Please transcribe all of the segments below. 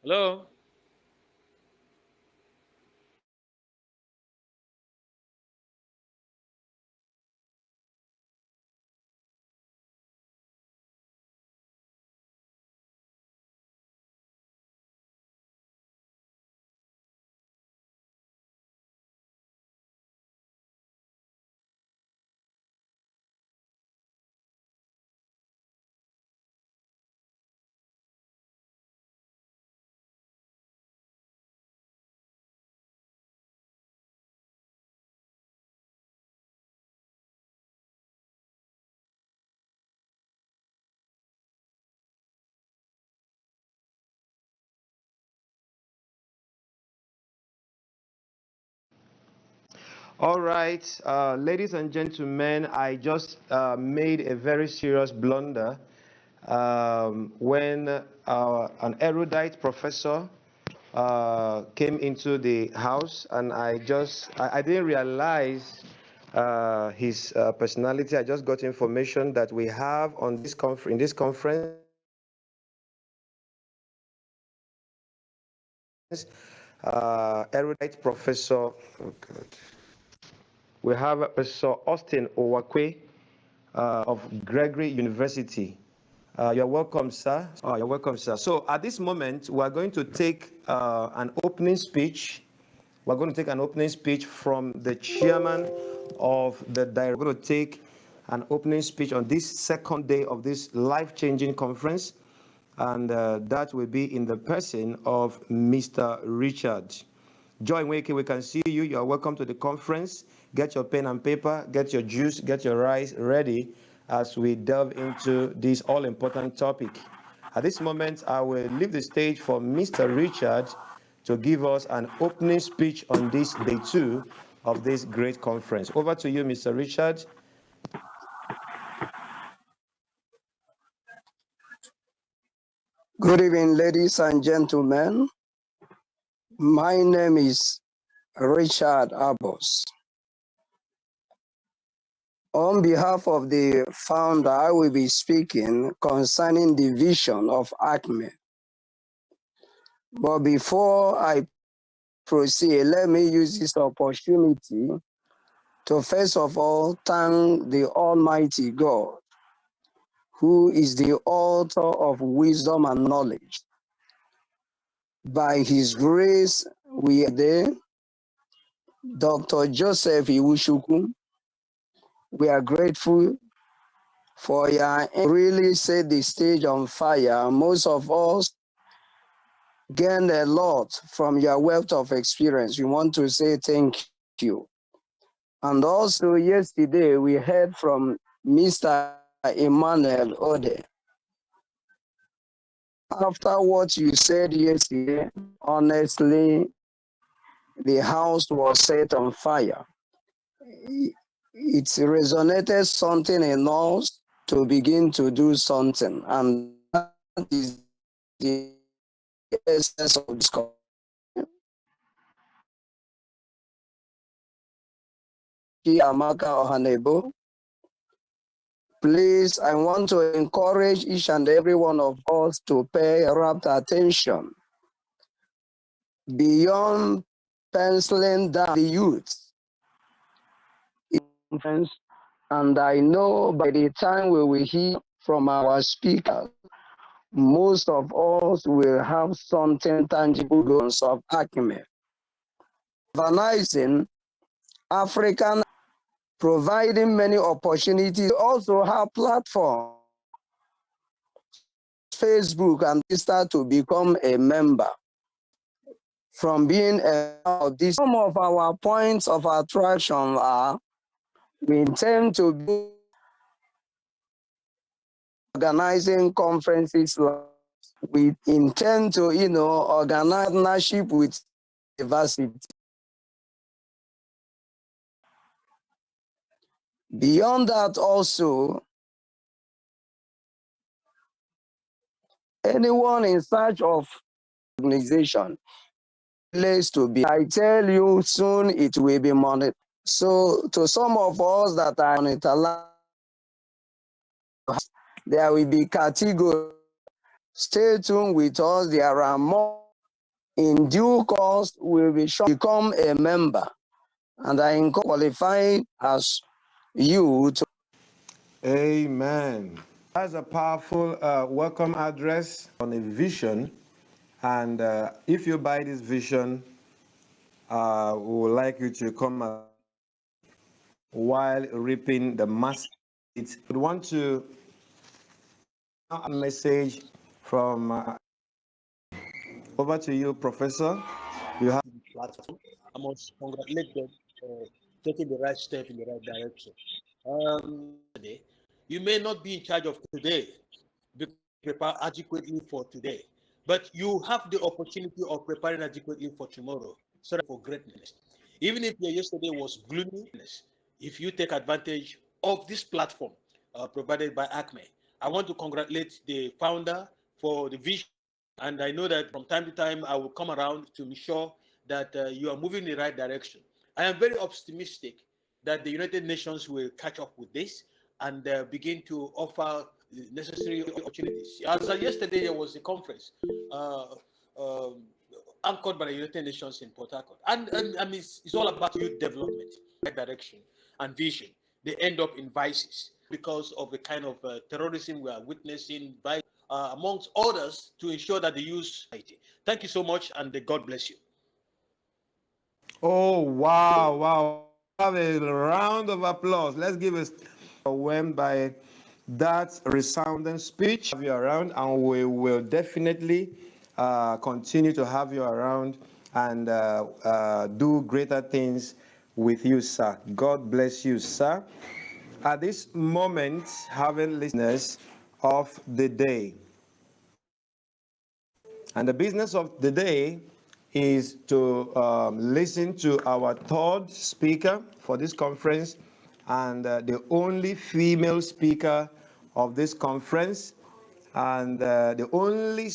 Hello? All right, ladies and gentlemen, I just made a very serious blunder when an erudite professor came into the house, and I didn't realize his personality. I just got information that we have on this in this conference erudite professor. Oh God. We have Professor Austin Owakwe of Gregory University. You're welcome, sir. You're welcome, sir. So at this moment, we're going to take an opening speech. We're going to take an opening speech from the chairman of the director. We're going to take an opening speech on this second day of this life-changing conference, and that will be in the person of Mr. Richard. Joy Weke, we can see you. You are welcome to the conference. Get your pen and paper, get your juice, get your rice ready as we delve into this all-important topic. At this moment, I will leave the stage for Mr. Richard to give us an opening speech on this day 2 of this great conference. Over to you, Mr. Richard. Good evening, ladies and gentlemen. My name is Richard Abos. On behalf of the founder, I will be speaking concerning the vision of ACMEEL. But before I proceed, let me use this opportunity to first of all thank the Almighty God, who is the author of wisdom and knowledge. By His grace, we are there. Dr. Joseph Iwushuku, we are grateful for your really set the stage on fire. Most of us gained a lot from your wealth of experience. We want to say thank you. And also yesterday we heard from Mr. Emmanuel Ode. After what you said yesterday, honestly, the house was set on fire. It resonated something in us to begin to do something, and that is the essence of this conference. Chiamaka Ohanebo. Please, I want to encourage each and every one of us to pay rapt attention beyond penciling down the youth. And I know by the time we will hear from our speakers, most of us will have something tangible goals of ACMEEL. Organizing African, providing many opportunities, also have platforms, Facebook and Insta, to become a member. From being a of this, some of our points of attraction are: we intend to be organizing conferences. We intend to, organize partnership with university. Beyond that, also, anyone in search of organization place to be. I tell you, soon it will be money. So to some of us that are monetized, there will be categories. Stay tuned with us. There are more in due course will become a member, and I qualify as you to. Amen. That's a powerful welcome address on a vision. And if you buy this vision, we would like you to come while reaping the massive. We want to a message from over to you, Professor. You have the platform. I must congratulate them for taking the right step in the right direction. You may not be in charge of today because you prepare adequately for today, but you have the opportunity of preparing adequately for tomorrow, so that for greatness. Even if your yesterday was gloomy, if you take advantage of this platform provided by ACMEEL, I want to congratulate the founder for the vision. And I know that from time to time I will come around to ensure that you are moving in the right direction. I am very optimistic that the United Nations will catch up with this and begin to offer necessary opportunities. As yesterday, there was a conference uh, um, anchored by the United Nations in Port Harcourt. And it's all about youth development, right direction, and vision. They end up in vices because of the kind of terrorism we are witnessing, amongst others, to ensure that the youth society. Thank you so much, and God bless you. Oh, wow, wow. Have a round of applause. Let's give us overwhelmed by that resounding speech. Have you around, and we will definitely continue to have you around and do greater things with you, sir. God bless you, sir. At this moment, having listeners of the day. And the business of the day is to listen to our third speaker for this conference and the only female speaker of this conference and the only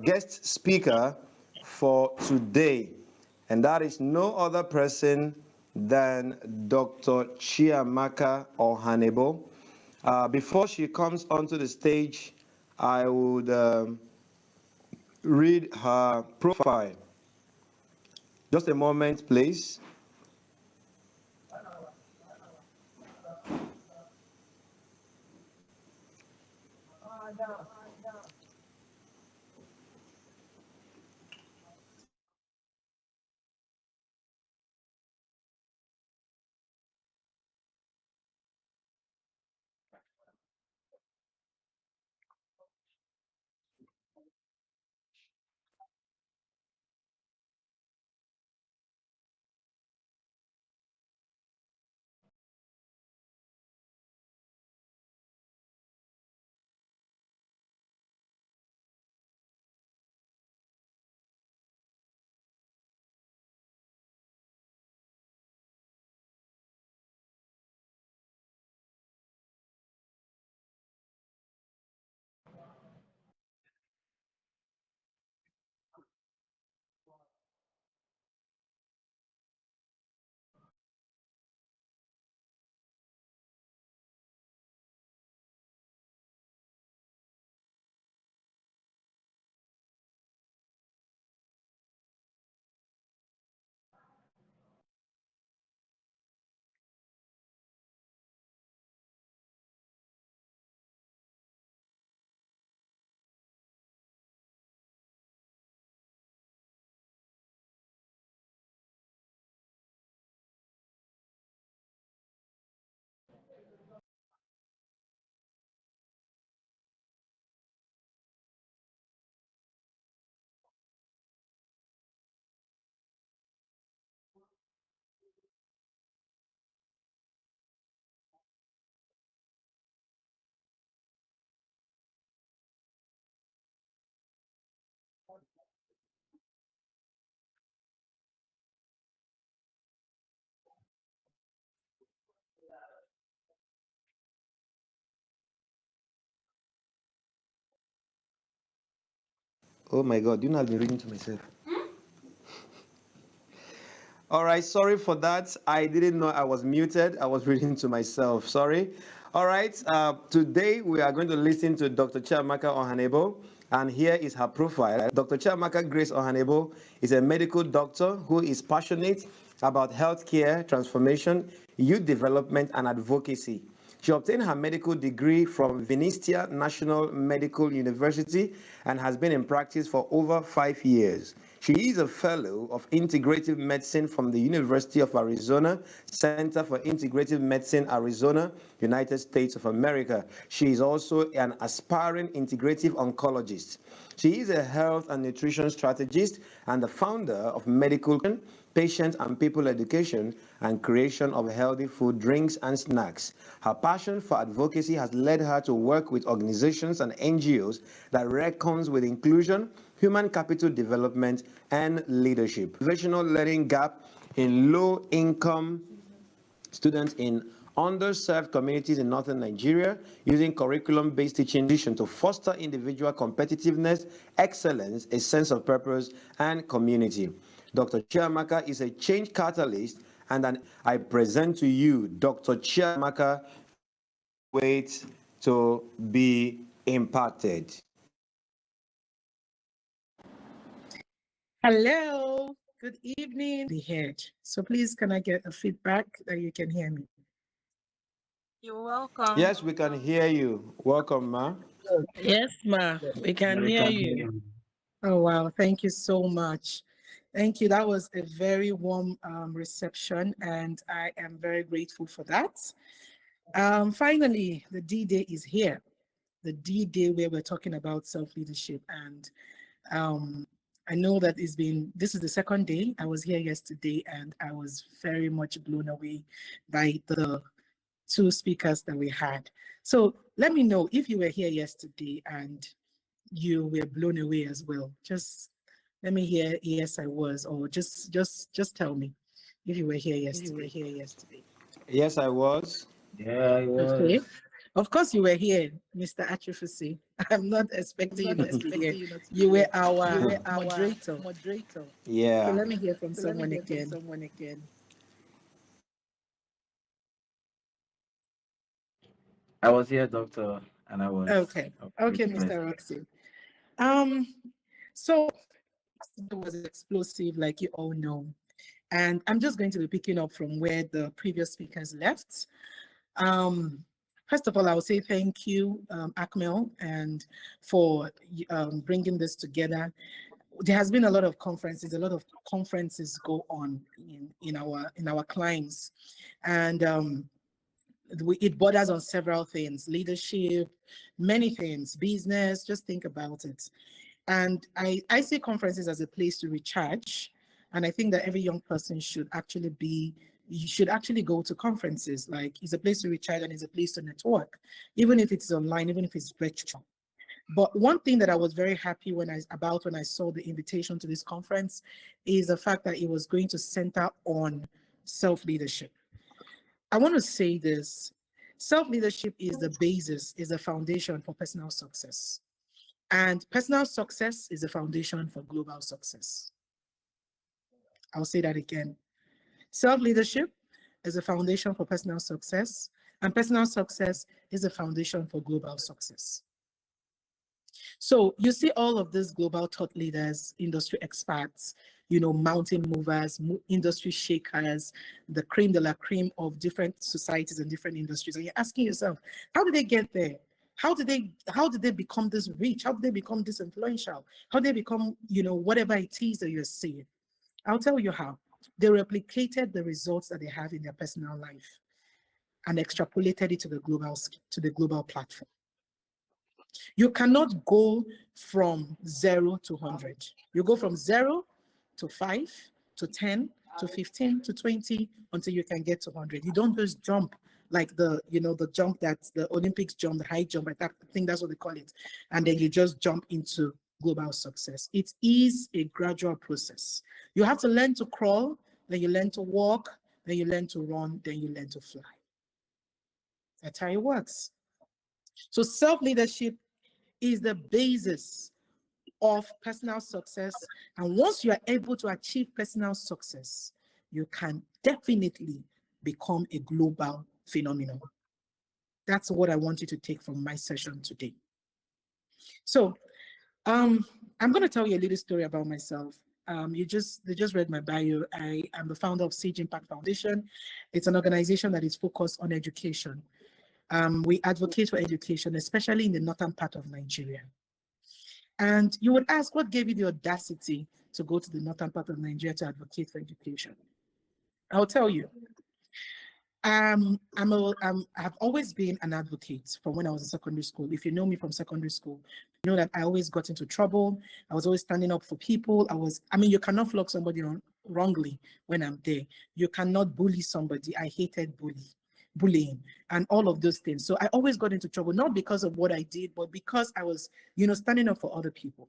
guest speaker for today. And that is no other person than Dr. Chiamaka Ohanebo. Before she comes onto the stage, I would read her profile. Just a moment, please. Oh my God, you know I've been reading to myself. All right, sorry for that. I didn't know I was muted. I was reading to myself. Sorry. All right, today we are going to listen to Dr. Chiamaka Ohanebo. And here is her profile. Dr. Chiamaka Grace Ohanebo is a medical doctor who is passionate about healthcare transformation, youth development, and advocacy. She obtained her medical degree from Vinistia National Medical University and has been in practice for over 5 years. She is a fellow of integrative medicine from the University of Arizona, Center for Integrative Medicine, Arizona, United States of America. She is also an aspiring integrative oncologist. She is a health and nutrition strategist and the founder of Medical Patient and People Education and creation of healthy food, drinks, and snacks. Her passion for advocacy has led her to work with organizations and NGOs that reckons with inclusion, human capital development, and leadership. Professional learning gap in low-income students in underserved communities in northern Nigeria using curriculum-based teaching to foster individual competitiveness, excellence, a sense of purpose, and community. Dr. Chiamaka is a change catalyst, and I present to you Dr. Chiamaka, wait to be impacted. Hello, good evening. Be heard. So please, can I get a feedback that you can hear me? You're welcome. Yes, we can hear you. Welcome, ma. Yes, ma. We can hear you. Oh, wow. Thank you so much. Thank you. That was a very warm reception, and I am very grateful for that. Finally, the D-Day is here. The D-Day where we're talking about self-leadership. And I know that this is the second day. I was here yesterday, and I was very much blown away by the two speakers that we had. So let me know if you were here yesterday and you were blown away as well. Just let me hear, yes, I was, or just tell me if you were here yesterday. Yes, I was. Yeah, I was. Okay. Of course you were here, Mr. Atrophy. I'm not expecting you not to be here. You were our moderator. Yeah. So let me hear from someone again. I was here, doctor, and I was. Okay, Mr. Roxy. So it was explosive, like you all know. And I'm just going to be picking up from where the previous speakers left. First of all, I will say thank you, ACMEEL, and for bringing this together. There has been a lot of conferences. A lot of conferences go on in our clients, and it borders on several things: leadership, many things, business. Just think about it. And I see conferences as a place to recharge. And I think that every young person should actually go to conferences. Like, it's a place to recharge and it's a place to network, even if it's online, even if it's virtual. But one thing that I was very happy when I saw the invitation to this conference is the fact that it was going to center on self-leadership. I want to say this: self-leadership is the basis, is the foundation for personal success. And personal success is the foundation for global success. I'll say that again. Self-leadership is the foundation for personal success, and personal success is the foundation for global success. So you see all of these global thought leaders, industry experts, mountain movers, industry shakers, the cream de la cream of different societies and different industries. And you're asking yourself, how did they get there? How did they become this rich? How did they become this influential? How did they become, whatever it is that you're seeing? I'll tell you how. They replicated the results that they have in their personal life and extrapolated it to the global platform. You cannot go from 0 to 100. You go from 0 to 5 to 10 to 15 to 20 until you can get to 100. You don't just jump like the jump that the Olympics jump, the high jump, I think that's what they call it. And then you just jump into global success. It is a gradual process. You have to learn to crawl, then you learn to walk, then you learn to run, then you learn to fly. That's how it works. So self-leadership is the basis of personal success. And once you are able to achieve personal success, you can definitely become a global phenomenon. That's what I want you to take from my session today. So I'm going to tell you a little story about myself. They just read my bio. I am the founder of Sage Impact Foundation. It's an organization that is focused on education. We advocate for education, especially in the northern part of Nigeria. And you would ask, what gave you the audacity to go to the northern part of Nigeria to advocate for education? I'll tell you. I've always been an advocate from when I was in secondary school. If you know me from secondary school, you know that I always got into trouble. I was always standing up for people. You cannot flog somebody wrongly when I'm there. You cannot bully somebody. I hated bullying and all of those things. So I always got into trouble, not because of what I did, but because I was, standing up for other people.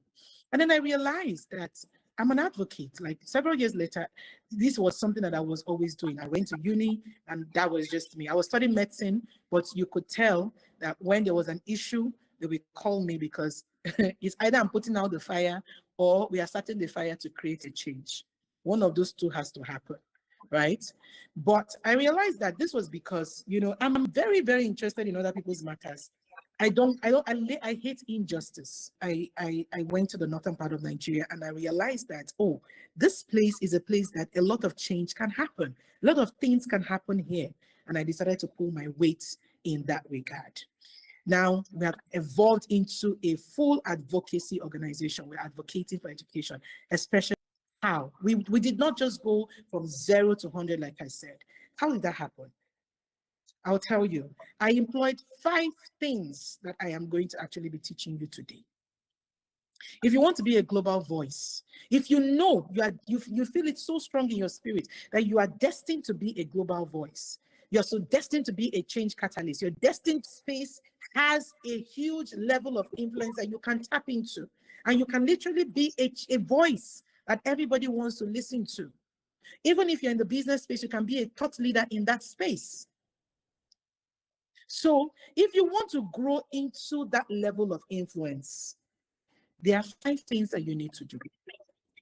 And then I realized that I'm an advocate. Like several years later, this was something that I was always doing. I went to uni and that was just me. I was studying medicine, but you could tell that when there was an issue, they would call me because it's either I'm putting out the fire or we are starting the fire to create a change. One of those two has to happen, right? But I realized that this was because, I'm very, very interested in other people's matters. I hate injustice. I went to the northern part of Nigeria and I realized that, this place is a place that a lot of change can happen. A lot of things can happen here. And I decided to pull my weight in that regard. Now we have evolved into a full advocacy organization. We're advocating for education, especially how we did not just go from 0 to 100, like I said. How did that happen? I'll tell you. I employed 5 things that I am going to actually be teaching you today. If you want to be a global voice, if you know you feel it so strong in your spirit that you are destined to be a global voice, you're so destined to be a change catalyst. Your destined space has a huge level of influence that you can tap into, and you can literally be a voice that everybody wants to listen to. Even if you're in the business space, you can be a thought leader in that space. So if you want to grow into that level of influence, there are 5 things that you need to do.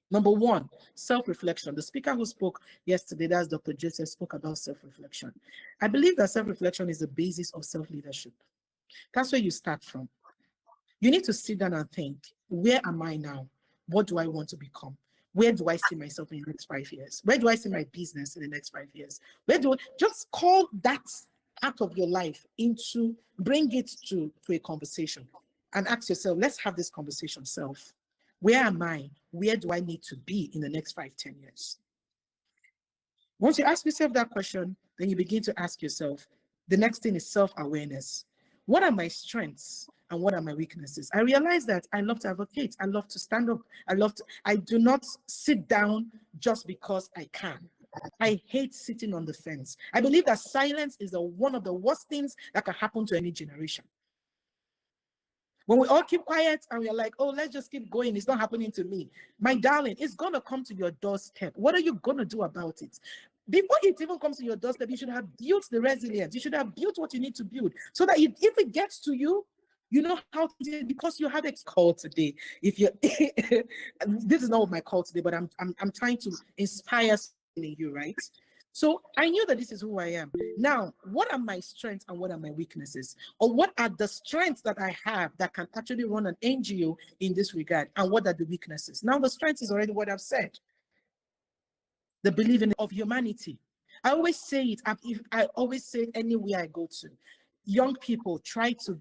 Number 1, self-reflection. The speaker who spoke yesterday, that's Dr. Joseph, spoke about self-reflection. I believe that self-reflection is the basis of self-leadership. That's where you start from. You need to sit down and think, where am I now? What do I want to become? Where do I see myself in the next 5 years? Where do I see my business in the next 5 years? Just call that part of your life bring it to a conversation and ask yourself, let's have this conversation, self. Where am I? Where do I need to be in the next 5, 10 years? Once you ask yourself that question, then you begin to ask yourself, the next thing is self-awareness. What are my strengths and what are my weaknesses? I realize that I love to advocate. I love to stand up. I do not sit down just because I can. I hate sitting on the fence. I believe that silence is one of the worst things that can happen to any generation. When we all keep quiet and we're like, let's just keep going. It's not happening to me. My darling, it's going to come to your doorstep. What are you going to do about it? Before it even comes to your doorstep, you should have built the resilience. You should have built what you need to build so that if it gets to you, you know how to do it because you have a call today. If you, this is not my call today, but I'm trying to inspire in you, right? So I knew that this is who I am. Now, what are my strengths and what are my weaknesses? Or what are the strengths that I have that can actually run an NGO in this regard? And what are the weaknesses? Now, the strengths is already what I've said. The believing of humanity. I always say it. I always say it anywhere I go to. Young people try to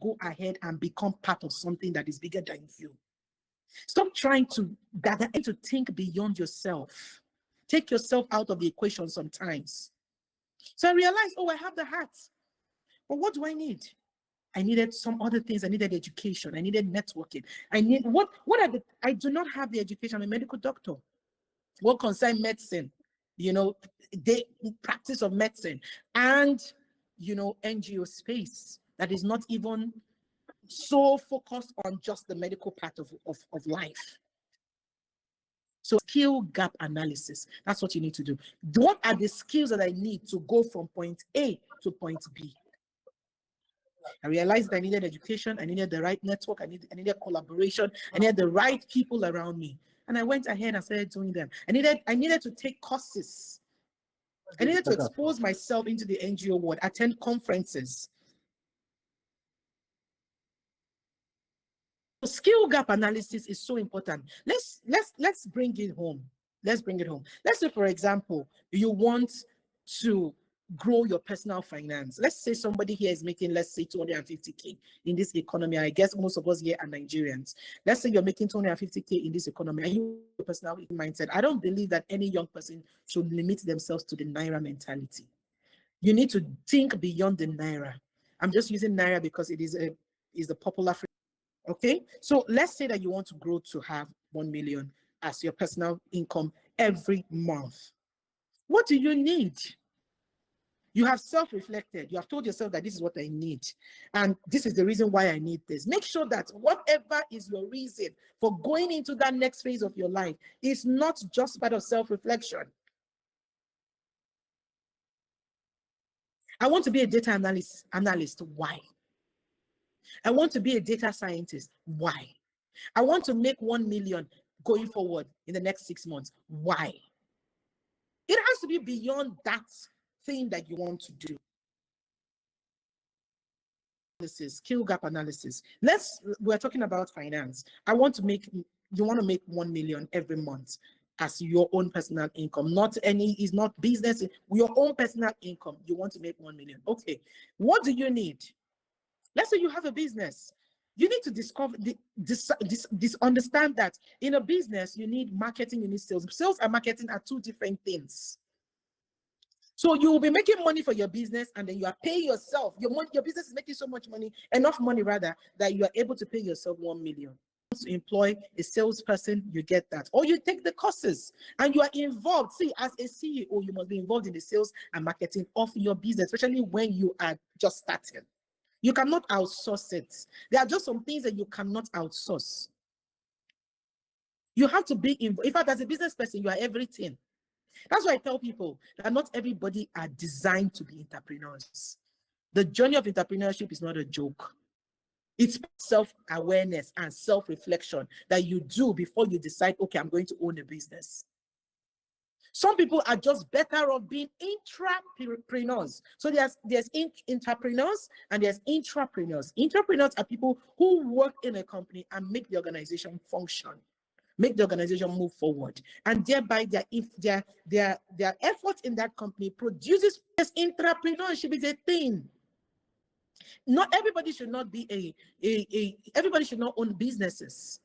go ahead and become part of something that is bigger than you. Stop trying to think beyond yourself. Take yourself out of the equation sometimes. So I realized, I have the heart. But what do I need? I needed some other things. I needed education. I needed networking. I do not have the education. I'm a medical doctor. What concerns medicine? The practice of medicine and, NGO space that is not even so focused on just the medical part of life. So skill gap analysis, that's what you need to do. What are the skills that I need to go from point A to point B? I realized I needed education, I needed the right network, I needed collaboration, I needed the right people around me. And I went ahead and started doing them. I needed to take courses. I needed to expose myself into the NGO world, attend conferences. Skill gap analysis is so important. Let's bring it home. Let's bring it home. Let's say, for example, you want to grow your personal finance. Let's say somebody here is making, let's say, 250K in this economy. I guess most of us here are Nigerians. Let's say you're making 250K in this economy and you have a personal mindset. I don't believe that any young person should limit themselves to the Naira mentality. You need to think beyond the Naira. I'm just using Naira because it is a popular phrase. Okay, so let's say that you want to grow to have 1 million as your personal income every month. What do you need? You have self-reflected. You have told yourself that this is what I need. And this is the reason why I need this. Make sure that whatever is your reason for going into that next phase of your life is not just part of self-reflection. I want to be a data analyst. Why? I want to be a data scientist. Why? I want to make 1 million going forward in the next 6 months. Why? It has to be beyond that thing that you want to do. Skill gap analysis. We're talking about finance. You want to make 1 million every month as your own personal income, is not business, your own personal income. You want to make 1 million. Okay, what do you need? Let's say you have a business. You need to discover understand that in a business, you need marketing, you need sales. Sales and marketing are two different things. So you will be making money for your business and then you are paying yourself. Your business is making so much money, enough money rather, that you are able to pay yourself 1 million. To employ a salesperson, you get that. Or you take the courses and you are involved. See, as a CEO, you must be involved in the sales and marketing of your business, especially when you are just starting. You cannot outsource it. There are just some things that you cannot outsource. You have to be involved. In fact, as a business person, you are everything. That's why I tell people that not everybody are designed to be entrepreneurs. The journey of entrepreneurship is not a joke. It's self-awareness and self-reflection that you do before you decide, okay, I'm going to own a business. Some people are just better off being intrapreneurs. So there's entrepreneurs and there's intrapreneurs. Intrapreneurs are people who work in a company and make the organization function, make the organization move forward, and thereby their effort in that company produces. Entrepreneurship is a thing. Not everybody should not be everybody should not own businesses.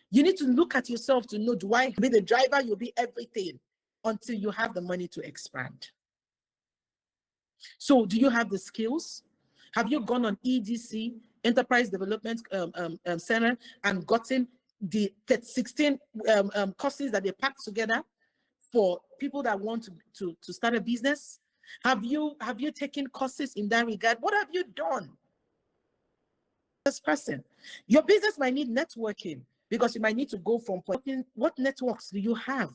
You need to look at yourself to know, do I be the driver? You'll be everything until you have the money to expand. So do you have the skills? Have you gone on EDC, Enterprise Development Center, and gotten the 16 courses that they packed together for people that want to start a business? Have you taken courses in that regard? What have you done? This person, your business might need networking because you might need to go from what networks do you have?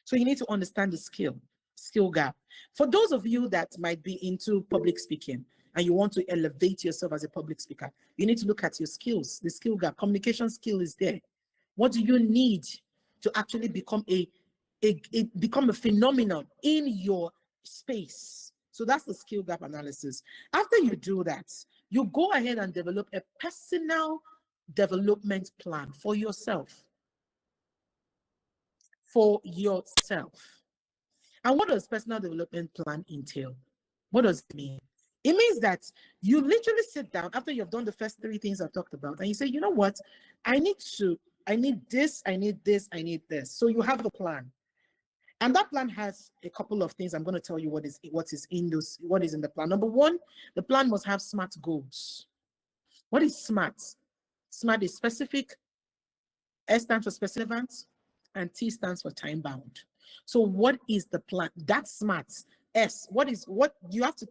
So you need to understand the skill gap. For those of you that might be into public speaking and you want to elevate yourself as a public speaker, you need to look at your skills. The skill gap, communication skill is there. What do you need to actually become a phenomenon in your space? So that's the skill gap analysis. After you do that, you go ahead and develop a personal development plan for yourself. And what does personal development plan entail? What does it mean? It means that you literally sit down after you've done the first 3 things I've talked about and you say, you know what, I need this, I need this, I need this. So you have a plan. And that plan has a couple of things. I'm going to tell you what is in the plan. Number 1, the plan must have SMART goals. What is SMART? SMART is specific, S stands for specific, and T stands for time bound. So what is the plan? That's SMART. S, what you have to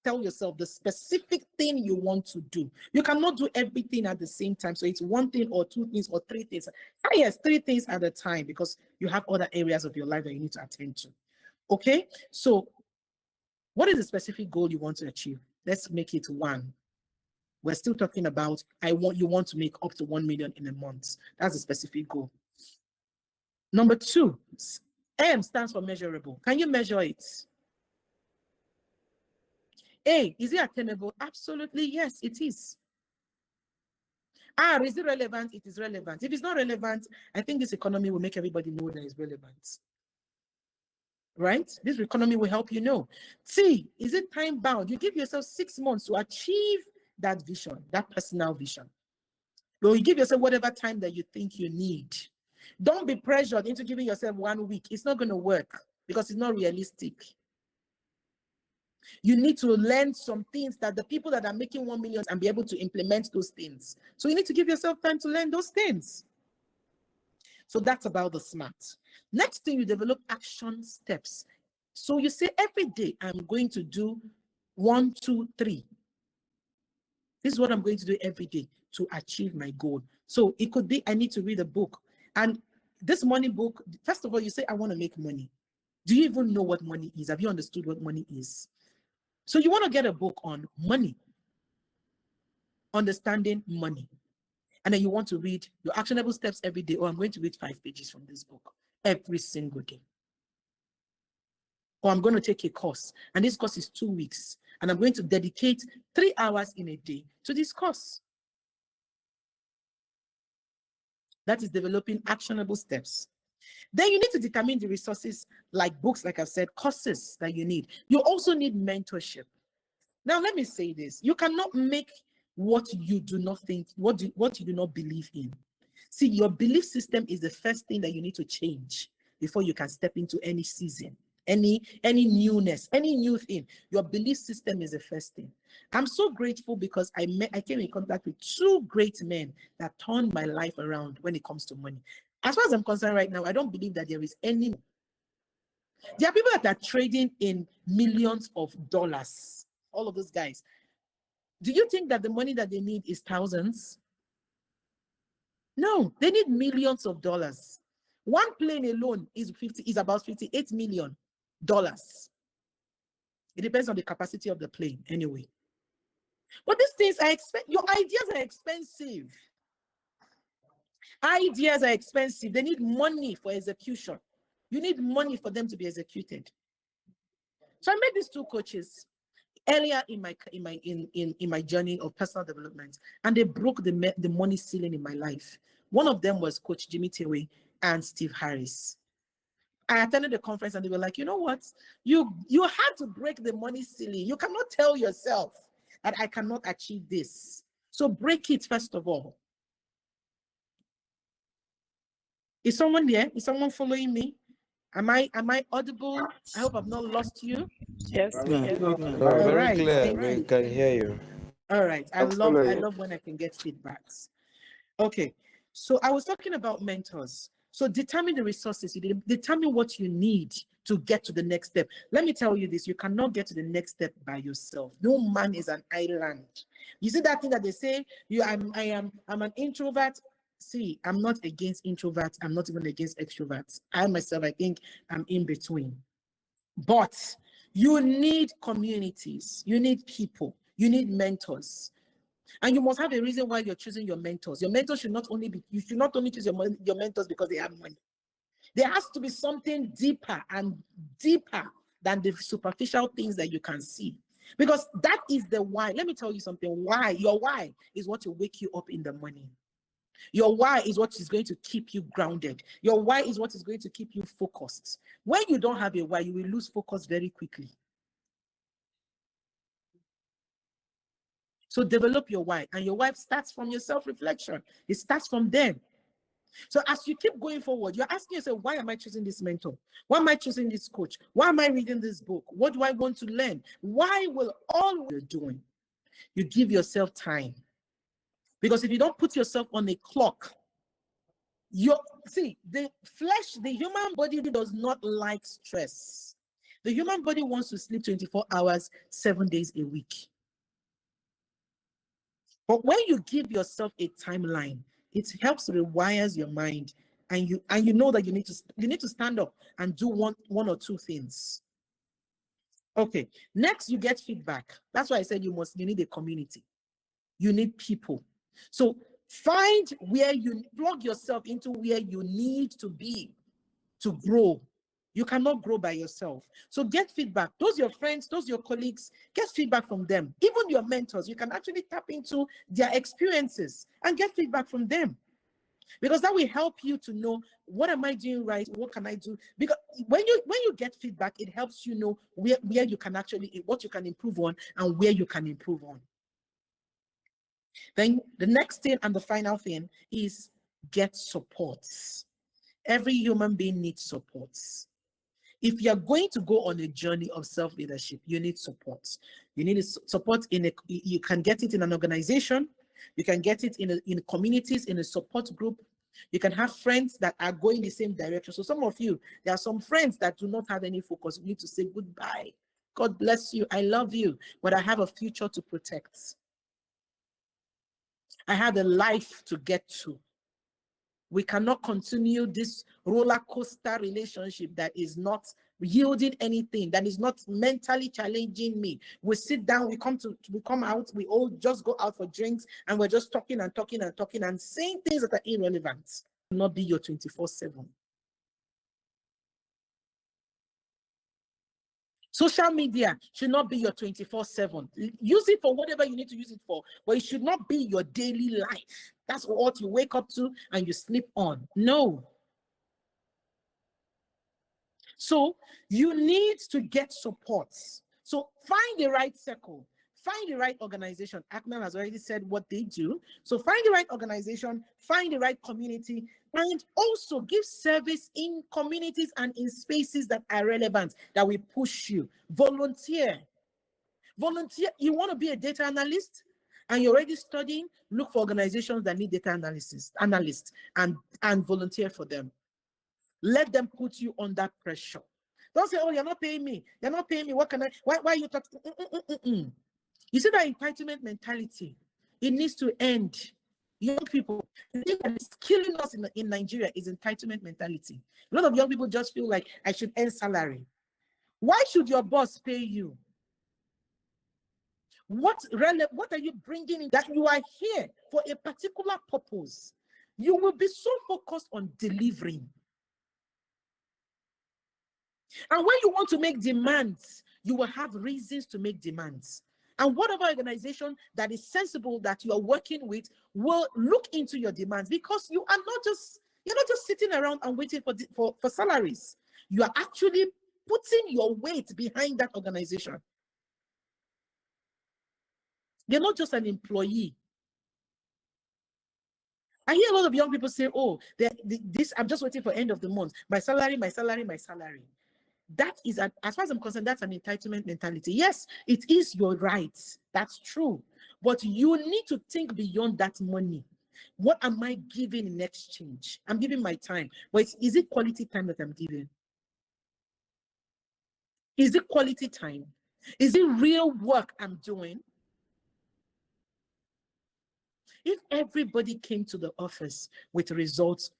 tell yourself the specific thing you want to do. You cannot do everything at the same time. So it's 1 thing or 2 things or 3 things. Yes, 3 things at a time because you have other areas of your life that you need to attend to. Okay, so what is the specific goal you want to achieve? Let's make it 1. We're still talking about you want to make up to 1 million in a month. That's a specific goal. Number 2, M stands for measurable. Can you measure it? A, is it attainable? Absolutely, yes, it is. Is it relevant? It is relevant. If it's not relevant, I think this economy will make everybody know that it's relevant. Right? This economy will help you know. See, is it time bound? You give yourself 6 months to achieve that vision, that personal vision. So you give yourself whatever time that you think you need. Don't be pressured into giving yourself 1 week. It's not going to work because it's not realistic. You need to learn some things that the people that are making 1 million and be able to implement those things. So you need to give yourself time to learn those things. So that's about the SMART. Next thing, you develop action steps. So you say every day, I'm going to do 1, 2, 3. This is what I'm going to do every day to achieve my goal. So it could be, I need to read a book. And this money book, first of all, you say, I want to make money. Do you even know what money is? Have you understood what money is? So you want to get a book on money, understanding money. And then you want to read your actionable steps every day. Oh, I'm going to read 5 pages from this book every single day. Or I'm going to take a course, and this course is 2 weeks, and I'm going to dedicate 3 hours in a day to this course. That is developing actionable steps. Then you need to determine the resources like books, like I've said, courses that you need. You also need mentorship. Now, let me say this. You cannot make what you do not think, what you do not believe in. See, your belief system is the first thing that you need to change before you can step into any season, any newness, any new thing. Your belief system is the first thing. I'm so grateful because I came in contact with 2 great men that turned my life around when it comes to money. As far as I'm concerned right now, I don't believe that there is any. There are people that are trading in millions of dollars. All of those guys. Do you think that the money that they need is thousands? No, they need millions of dollars. One plane alone is about $58 million. It depends on the capacity of the plane anyway. But these things your ideas are expensive. Ideas are expensive. They need money for execution. You need money for them to be executed. So I met these 2 coaches earlier in my journey of personal development, and they broke the money ceiling in my life. One of them was Coach Jimmy Tewe and Steve Harris. I attended the conference and they were like, you know what? You had to break the money ceiling. You cannot tell yourself that I cannot achieve this. So break it first of all. Is someone there? Is someone following me? Am I audible? I hope I've not lost you. Yes, ma'am. Oh, All very right. clear. Thank We you. can hear you. All right. I love when I can get feedbacks. Okay. So I was talking about mentors. So determine the resources. You determine what you need to get to the next step. Let me tell you this. You cannot get to the next step by yourself. No man is an island. You see that thing that they say, I'm an introvert. See, I'm not against introverts. I'm not even against extroverts. I myself, I think I'm in between. But you need communities. You need people. You need mentors. And you must have a reason why you're choosing your mentors. Your mentors should not only be, you should not only choose your mentors because they have money. There has to be something deeper and deeper than the superficial things that you can see. Because that is the why. Let me tell you something. Why? Your why is what will wake you up in the morning. Your why is what is going to keep you grounded. Your why is what is going to keep you focused. When you don't have a why, you will lose focus very quickly. So develop your why, and your why starts from your self-reflection. It starts from them. So as you keep going forward, you're asking yourself, why am I choosing this mentor? Why am I choosing this coach? Why am I reading this book? What do I want to learn? Why will all you're doing? You give yourself time. Because if you don't put yourself on a clock, the flesh, the human body does not like stress. The human body wants to sleep 24 hours, 7 days a week. But when you give yourself a timeline, it helps rewires your mind, and you know that you need to stand up and do one or 2 things. Okay. Next, you get feedback. That's why I said you need a community. You need people. So find where you plug yourself into where you need to be to grow. You cannot grow by yourself. So get feedback. Those your friends, those your colleagues, get feedback from them. Even your mentors, you can actually tap into their experiences and get feedback from them. Because that will help you to know, what am I doing right? What can I do? Because when you get feedback, it helps you know where you can actually, what you can improve on and where you can improve on. Then the next thing and the final thing is get supports. Every human being needs supports. If you're going to go on a journey of self-leadership, you need support. You need support you can get it in an organization. You can get it in communities, in a support group. You can have friends that are going the same direction. So some of you, there are some friends that do not have any focus. You need to say goodbye. God bless you. I love you, but I have a future to protect. I have a life to get to. We cannot continue this roller coaster relationship that is not yielding anything, that is not mentally challenging me. We sit down, we come out, we all just go out for drinks, and we're just talking and talking and talking and saying things that are irrelevant. Not be your 24/7. Social media should not be your 24/7. Use it for whatever you need to use it for, but it should not be your daily life. That's what you wake up to and you sleep on. No. So you need to get support. So find the right circle, find the right organization. ACMEEL has already said what they do. So find the right organization, find the right community, and also give service in communities and in spaces that are relevant, that will push you. Volunteer. Volunteer. You want to be a data analyst and you're already studying, look for organizations that need data analysts and volunteer for them. Let them put you under pressure. Don't say, oh, you're not paying me. You're not paying me. What can I? Why are you talking? You see that entitlement mentality? It needs to end. Young people, the thing that is killing us in Nigeria is entitlement mentality. A lot of young people just feel like I should earn salary. Why should your boss pay you? What are you bringing in that you are here for a particular purpose? You will be so focused on delivering. And when you want to make demands, you will have reasons to make demands. And whatever organization that is sensible that you are working with will look into your demands, because you're not just sitting around and waiting for salaries. You are actually putting your weight behind that organization. You're not just an employee. I hear a lot of young people say, oh, I'm just waiting for end of the month. My salary, my salary, my salary. That is, as far as I'm concerned, that's an entitlement mentality. Yes, it is your right. That's true. But you need to think beyond that money. What am I giving in exchange? I'm giving my time. But is it quality time that I'm giving? Is it quality time? Is it real work I'm doing? If everybody came to the office with results,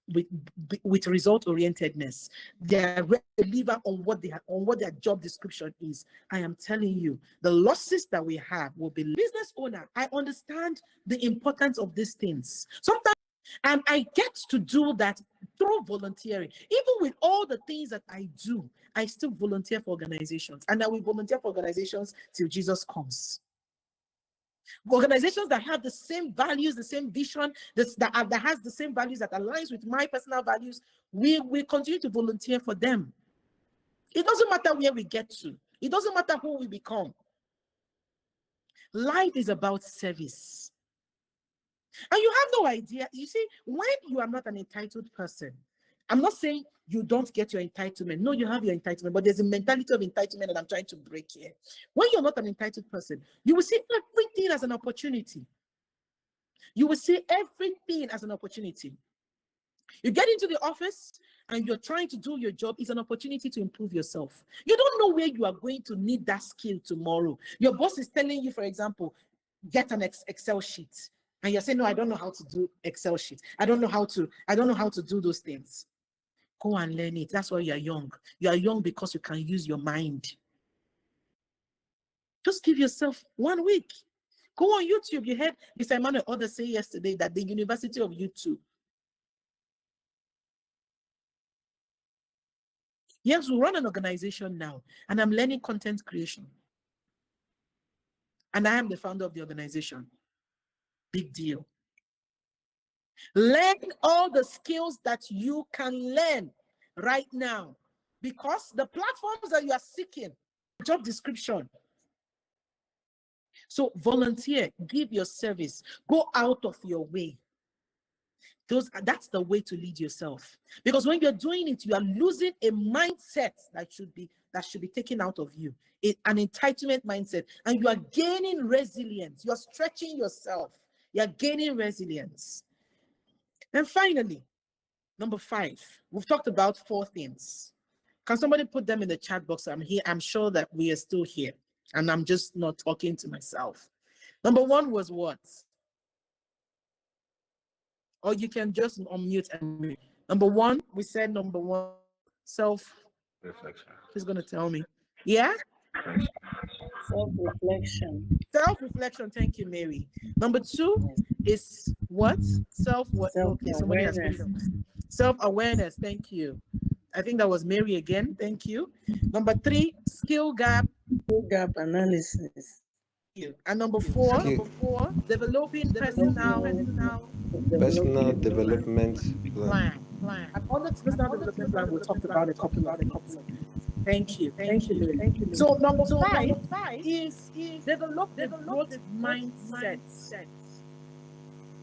with result orientedness, they are ready to deliver on what their job description is. I am telling you, the losses that we have will be business owner. I understand the importance of these things. Sometimes, and I get to do that through volunteering. Even with all the things that I do, I still volunteer for organizations, and I will volunteer for organizations till Jesus comes. Organizations that have the same values, the same vision, that has the same values, that aligns with my personal values, we continue to volunteer for them. It doesn't matter where we get to. It doesn't matter who we become. Life is about service. And you have no idea. You see, when you are not an entitled person, I'm not saying you don't get your entitlement. No, you have your entitlement, but there's a mentality of entitlement that I'm trying to break here. When you're not an entitled person, you will see everything as an opportunity. You will see everything as an opportunity. You get into the office and you're trying to do your job. It's an opportunity to improve yourself. You don't know where you are going to need that skill tomorrow. Your boss is telling you, for example, get an Excel sheet. And you're saying, no, I don't know how to do Excel sheet. I don't know how to do those things. Go and learn it. That's why you're young. You are young because you can use your mind. Just give yourself 1 week. Go on YouTube. You heard Mr. Emmanuel Other say yesterday that the University of YouTube. Yes, we run an organization now, and I'm learning content creation. And I am the founder of the organization. Big deal. Learn all the skills that you can learn right now, because the platforms that you are seeking, job description. So volunteer, give your service, go out of your way. That's the way to lead yourself. Because when you're doing it, you are losing a mindset that should be taken out of you, an entitlement mindset, and you are gaining resilience. You're stretching yourself. You're gaining resilience. And finally, number 5, we've talked about 4 things. Can somebody put them in the chat box? I'm here. I'm sure that we are still here, and I'm just not talking to myself. Number 1 was what? Or you can just unmute and mute. Number 1, we said number 1, self-reflection. Who's going to tell me? Yeah? Self-reflection. Self-reflection. Thank you, Mary. Number 2 is what? Okay, somebody has put it up. Self-awareness. Thank you. I think that was Mary again. Thank you. Number 3, skill gap. Skill gap analysis. And number 4, developing personal development plan. And on the personal development plan, we talked about a couple of things. Thank you, Mary. So number 5 is develop the growth mindset.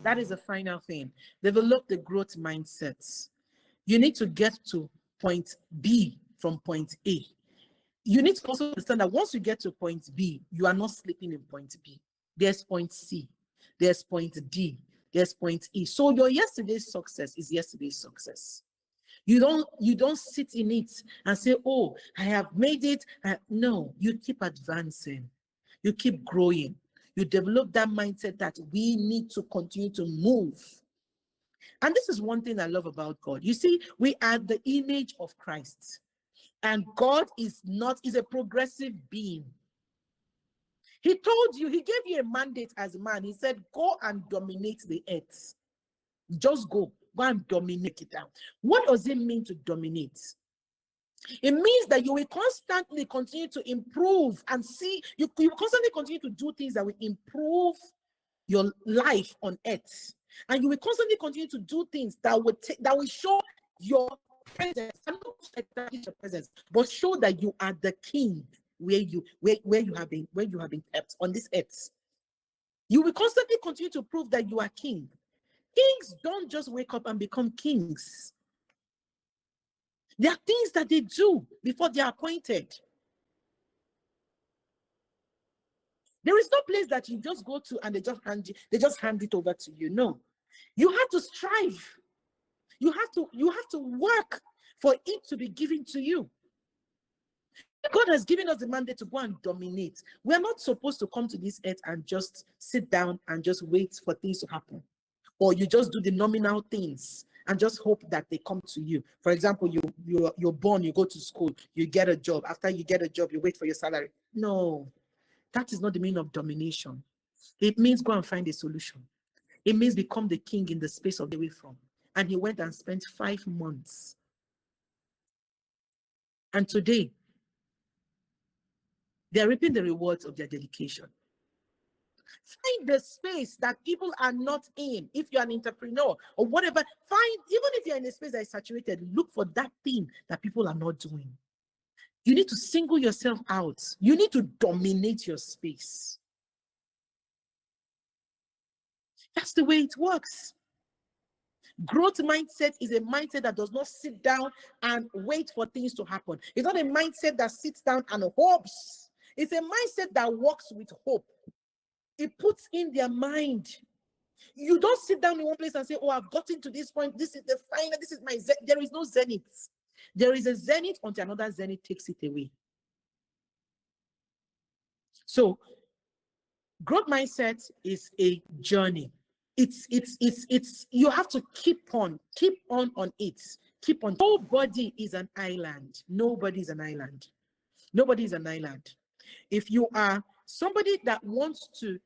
That is the final thing. Develop the growth mindset. You need to get to point B from point A. You need to also understand that once you get to point B, you are not sleeping in point B. There's point C, there's point D, there's point E. So your yesterday's success is yesterday's success. You don't sit in it and say, oh, I have made it. No, you keep advancing. You keep growing. You develop that mindset that we need to continue to move. And this is one thing I love about God. You see, we are the image of Christ. And God is a progressive being. He told you, he gave you a mandate as a man. He said, go and dominate the earth. Just go and dominate it down. What does it mean to dominate? It means that you will constantly continue to improve and see, you constantly continue to do things that will improve your life on earth. And you will constantly continue to do things that will show your presence, and not establish your presence, but show that you are the king where you have been kept on this earth. You will constantly continue to prove that you are king. Kings don't just wake up and become kings. There are things that they do before they are appointed. There is no place that you just go to and they just hand it over to you. No, you have to strive. You have to work for it to be given to you. God has given us the mandate to go and dominate. We are not supposed to come to this earth and just sit down and just wait for things to happen. Or you just do the nominal things and just hope that they come to you. For example, you're born, you go to school, you get a job. After you get a job, you wait for your salary. No, that is not the meaning of domination. It means go and find a solution. It means become the king in the space of the way from. And he went and spent 5 months. And today, they're reaping the rewards of their dedication. Find the space that people are not in. If you're an entrepreneur or whatever, even if you're in a space that is saturated, look for that thing that people are not doing. You need to single yourself out. You need to dominate your space. That's the way it works. Growth mindset is a mindset that does not sit down and wait for things to happen. It's not a mindset that sits down and hopes. It's a mindset that works with hope. It puts in their mind. You don't sit down in one place and say, oh, I've gotten to this point. This is the final, this is my zenith. There is no zenith. There is a zenith until another zenith takes it away. So growth mindset is a journey. It's you have to keep on it. Keep on. Nobody is an island. Nobody is an island. Nobody is an island. If you are somebody that wants to,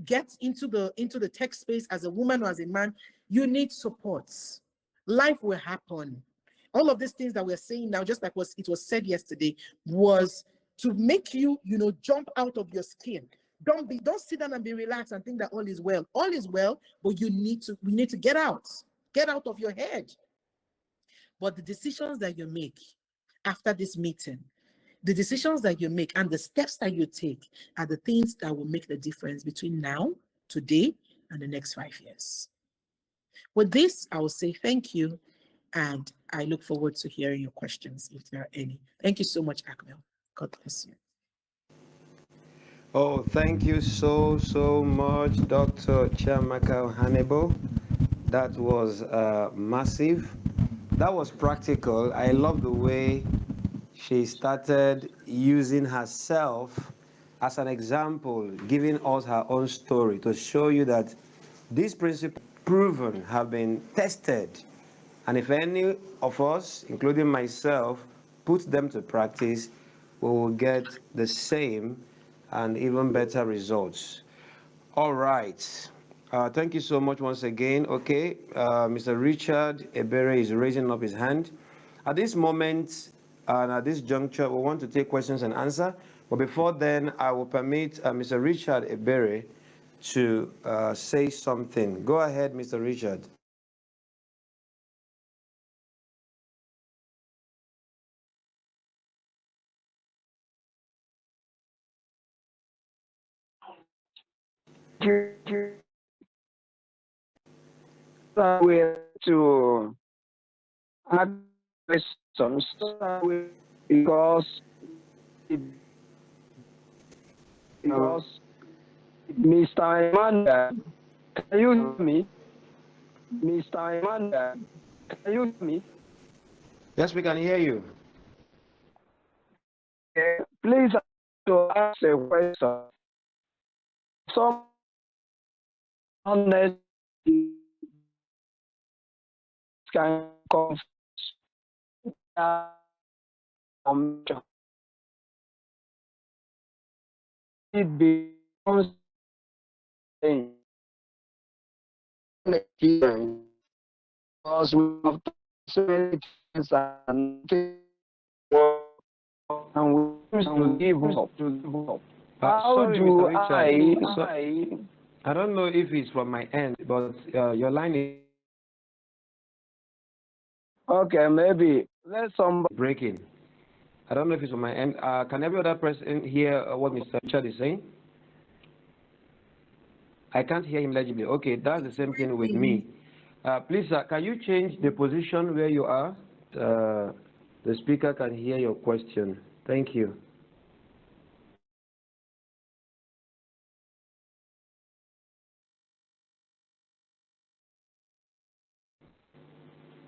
get into the tech space as a woman or as a man, you need support. Life will happen. All of these things that we're saying now, just like it was said yesterday, was to make you, jump out of your skin. Don't sit down and be relaxed and think that all is well. All is well, but we need to get out of your head. But the decisions that you make after this meeting, the decisions that you make and the steps that you take are the things that will make the difference between now, today, and the next 5 years. With this, I will say thank you, and I look forward to hearing your questions if there are any. Thank you so much, ACMEEL. God bless you. Oh, thank you so much, Dr. Chiamaka Ohanebo. That was massive. That was practical. I love the way she started using herself as an example, giving us her own story to show you that these principles proven have been tested. And if any of us, including myself, put them to practice, we will get the same and even better results. All right. Thank you so much once again. Okay, Mr. Richard Ebere is raising up his hand. At this moment and at this juncture, we want to take questions and answer. But before then, I will permit Mr. Richard Ebere to say something. Go ahead, Mr. Richard. Way to ask questions because Mr. Emmanuel, can you hear me? Mr. Emmanuel, can you hear me? Yes, we can hear you. Please to ask a question. Some honest can confuse it becomes because we have so many things and we used to give up. How sorry, do Mr. Richard. I don't know if it's from my end, but your line is okay, maybe let somebody breaking. I don't know if it's from my end. Can every other person hear what Mr. Richard is saying? I can't hear him legibly. Okay, that's the same thing with me. Please, can you change the position where you are? The speaker can hear your question. Thank you.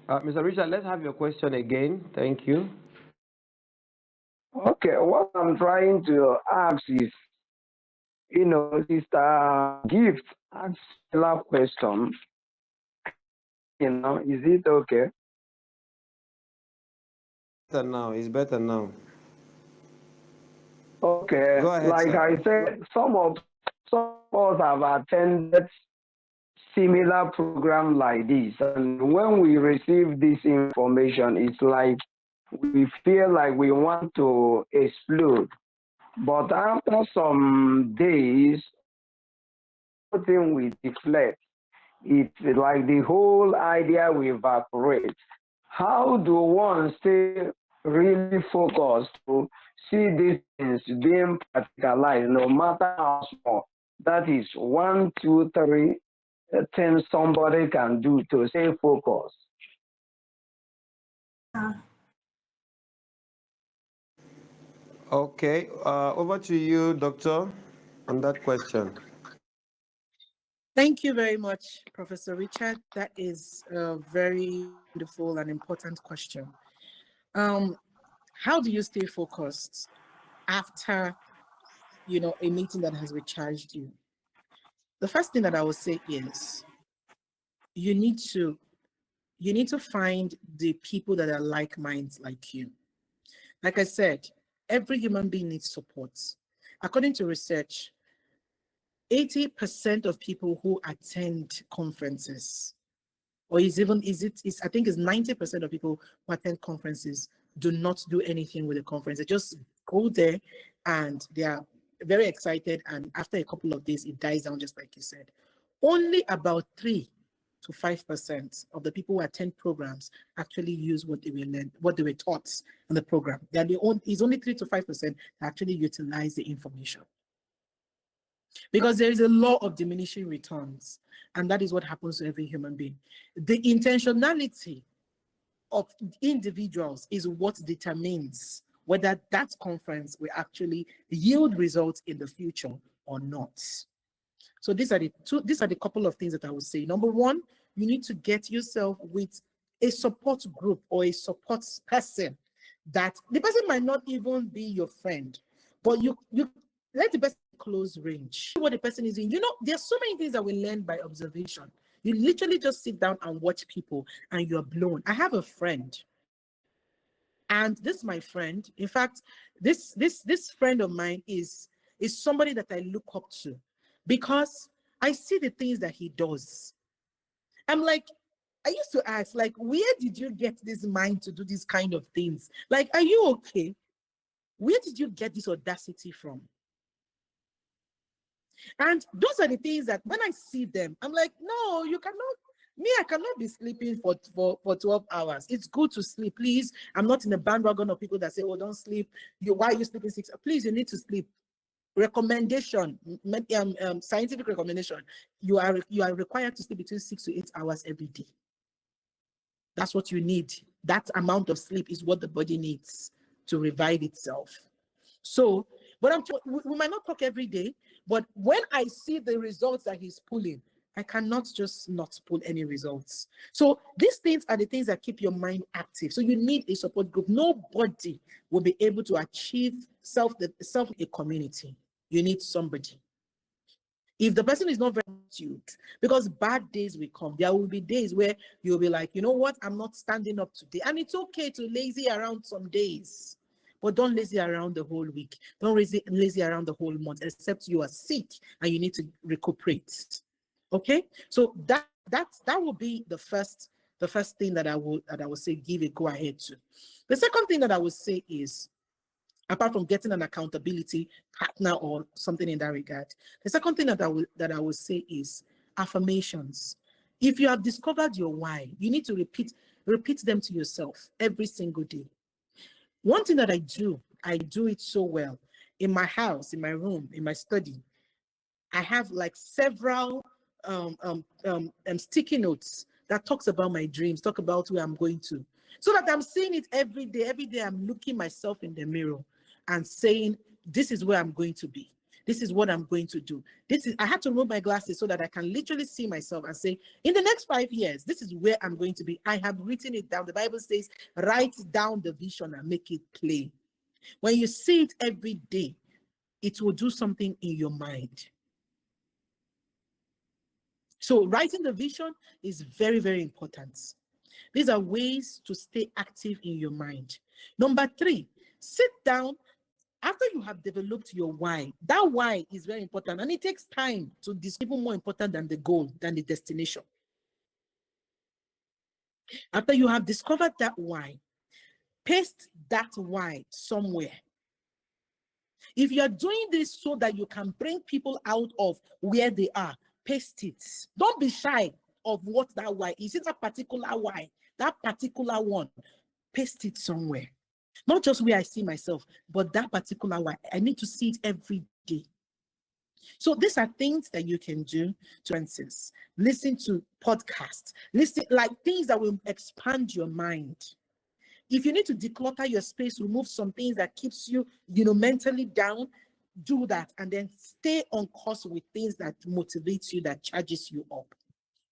Mr. Richard, let's have your question again. Thank you. Okay, what I'm trying to ask is, Sister Gift asked a question. Is it okay? Better now. It's better now. Okay, Go ahead, like sir. I said, some of us have attended similar program like this, and when we receive this information, it's like we feel like we want to explode. But after some days, something we deflect. It's like the whole idea will evaporate. How do one stay really focused to see these things being practicalized, no matter how small? That is 1, 2, 3 things somebody can do to stay focused. Okay, over to you, Doctor, on that question. Thank you very much, Professor Richard. That is a very beautiful and important question. How do you stay focused after, a meeting that has recharged you? The first thing that I will say is you need to find the people that are like minds like you. Like I said, every human being needs support. According to research, 80% of people who attend conferences or is I think it's 90% of people who attend conferences do not do anything with the conference. They just go there and they are very excited, and after a couple of days it dies down, just like you said. Only about 3 to 5% of the people who attend programs actually use what they were taught in the program. It's only 3 to 5% that actually utilize the information. Because there is a law of diminishing returns, and that is what happens to every human being. The intentionality of individuals is what determines whether that conference will actually yield results in the future or not. So these are the couple of things that I would say. Number one, you need to get yourself with a support group or a support person. That the person might not even be your friend, but you let the person close range. What the person is doing. There's so many things that we learn by observation. You literally just sit down and watch people and you're blown. I have a friend, and this my friend. In fact, this friend of mine is somebody that I look up to, because I see the things that he does. I'm like, I used to ask, like, where did you get this mind to do these kind of things? Like, are you okay? Where did you get this audacity from? And those are the things that when I see them, I'm like, no, you cannot. I cannot be sleeping for 12 hours. It's good to sleep, please. I'm not in a bandwagon of people that say, oh, don't sleep. Why are you sleeping 6 hours? Please, you need to sleep. Recommendation, scientific recommendation, you are required to sleep between 6 to 8 hours every day. That's what you need. That amount of sleep is what the body needs to revive itself. So, but we might not talk every day, but when I see the results that he's pulling, I cannot just not pull any results. So these things are the things that keep your mind active. So you need a support group. Nobody will be able to achieve self a community. You need somebody. If the person is not very attitude, because bad days will come. There will be days where you'll be like, you know what, I'm not standing up today. And it's okay to lazy around some days, but don't lazy around the whole week. Don't lazy around the whole month, except you are sick and you need to recuperate. Okay, so that will be the first thing that I will say give a go ahead to. The second thing that I would say is, apart from getting an accountability partner or something in that regard, the second thing that I will say is affirmations. If you have discovered your why, you need to repeat them to yourself every single day. One thing that I do it so well in my house, in my room, in my study. I have like several sticky notes that talks about my dreams, talk about where I'm going to, so that I'm seeing it every day. Every day I'm looking myself in the mirror and saying, this is where I'm going to be. This is what I'm going to do. I had to remove my glasses so that I can literally see myself and say, in the next 5 years, this is where I'm going to be. I have written it down. The Bible says, write down the vision and make it plain. When you see it every day, it will do something in your mind. So writing the vision is very, very important. These are ways to stay active in your mind. Number 3, sit down. After you have developed your why, that why is very important, and it takes time to discover, more important than the goal, than the destination. After you have discovered that why, paste that why somewhere. If you are doing this so that you can bring people out of where they are, paste it. Don't be shy of what that why is. It's a particular why, that particular one, paste it somewhere. Not just where I see myself, but that particular why. I need to see it every day. So these are things that you can do to answers. Listen to podcasts, listen, like things that will expand your mind. If you need to declutter your space, remove some things that keeps you, mentally down, do that, and then stay on course with things that motivates you, that charges you up.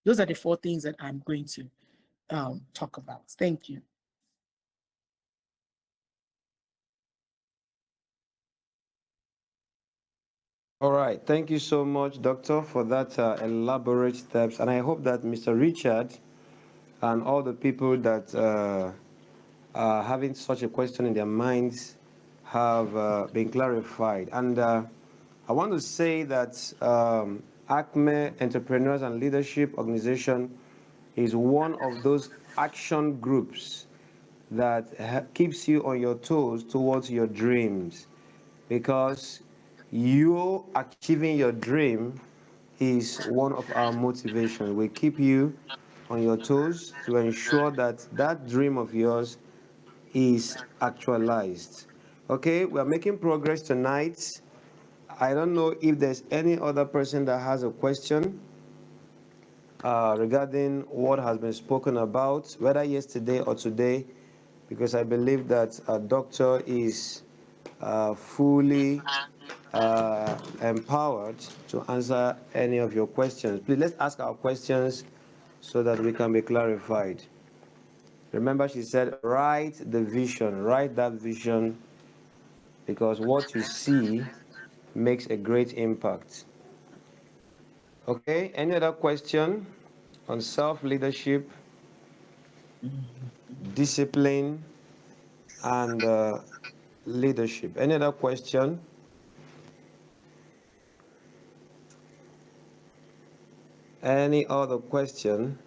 Those are the 4 things that I'm going to talk about. Thank you. All right. Thank you so much, Doctor, for that elaborate steps. And I hope that Mr. Richard and all the people that are having such a question in their minds have been clarified. And I want to say that ACME Entrepreneurs and Leadership Organization is one of those action groups that keeps you on your toes towards your dreams, because you achieving your dream is one of our motivations. We keep you on your toes to ensure that that dream of yours is actualized. Okay, we are making progress tonight. I don't know if there's any other person that has a question regarding what has been spoken about, whether yesterday or today, because I believe that a doctor is fully empowered to answer any of your questions. Please, let's ask our questions so that we can be clarified. Remember, she said, write the vision, write that vision, because what you see makes a great impact. Okay, any other question on self-leadership, discipline, and leadership? Any other question? Any other question?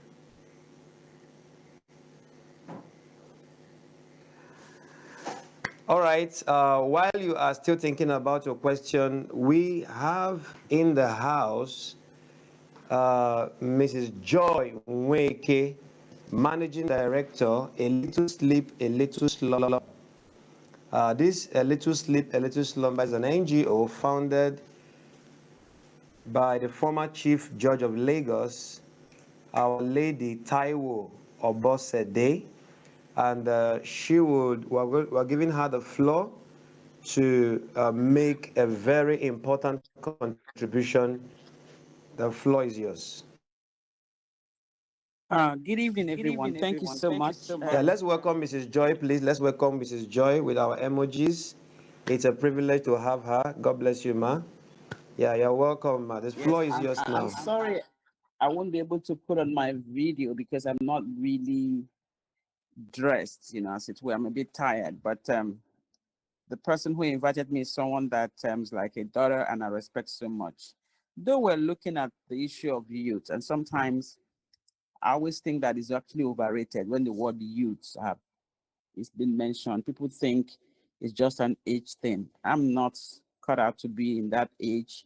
All right, while you are still thinking about your question, we have in the house Mrs. Joy Nweke, Managing Director, A Little Sleep, A Little Slumber. This A Little Sleep, A Little Slumber is an NGO founded by the former Chief Judge of Lagos, Our Lady Taiwo Obosede, and we're giving her the floor to make a very important contribution. The floor is yours. Good evening, everyone. Thank you so much. Yeah, let's welcome Mrs. Joy, please. Let's welcome Mrs. Joy with our emojis. It's a privilege to have her. God bless you, ma. Yeah, you're welcome, ma. This floor is yours now. I'm sorry I won't be able to put on my video because I'm not really dressed, as it were. I'm a bit tired, but the person who invited me is someone that is like a daughter and I respect so much. Though we're looking at the issue of youth, and sometimes I always think that is actually overrated when the word youth it's been mentioned. People think it's just an age thing. I'm not cut out to be in that age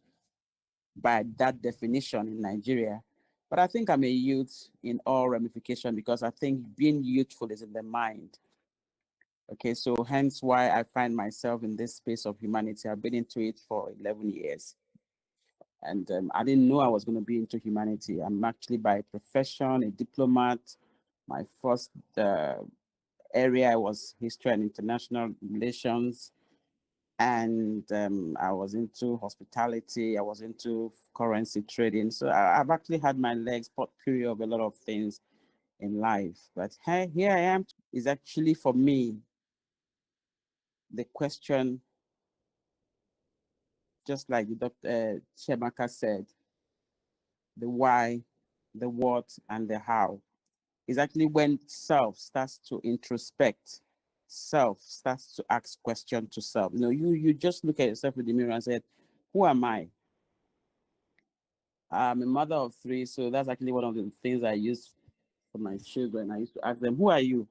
by that definition in Nigeria. But I think I'm a youth in all ramification because I think being youthful is in the mind. Okay, so hence why I find myself in this space of humanity. I've been into it for 11 years. And I didn't know I was going to be into humanity. I'm actually by profession a diplomat. My first area was history and international relations. And I was into hospitality. I was into currency trading. So I've actually had my legs potpourri of a lot of things in life. But hey, here I am. Is actually for me the question, just like the Dr. Chiamaka said, the why, the what, and the how. Is actually when self starts to introspect, self starts to ask questions to self. You just look at yourself in the mirror and say, who am I? I'm a mother of 3, so that's actually one of the things I use for my children. I used to ask them, who are you?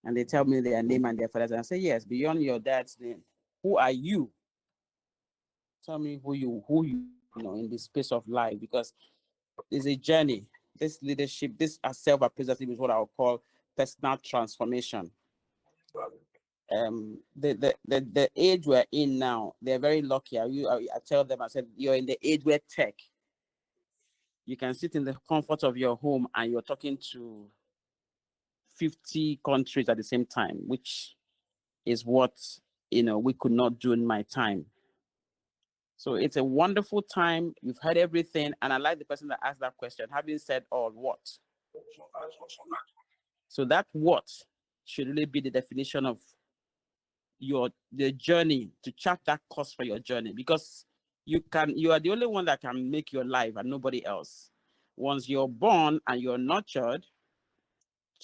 And they tell me their name and their fathers. And I say, yes, beyond your dad's name, who are you? Tell me who you in the space of life, because there's a journey. This leadership, this self-appraisal is what I'll call personal transformation. The age we're in now, they're very lucky. I tell them, I said, you're in the age where tech, you can sit in the comfort of your home and you're talking to 50 countries at the same time, which is what we could not do in my time. So it's a wonderful time. You've heard everything, and I like the person that asked that question. Having said all, what? So that what should really be the definition of the journey, to chart that course for your journey, because you are the only one that can make your life and nobody else. Once you're born and you're nurtured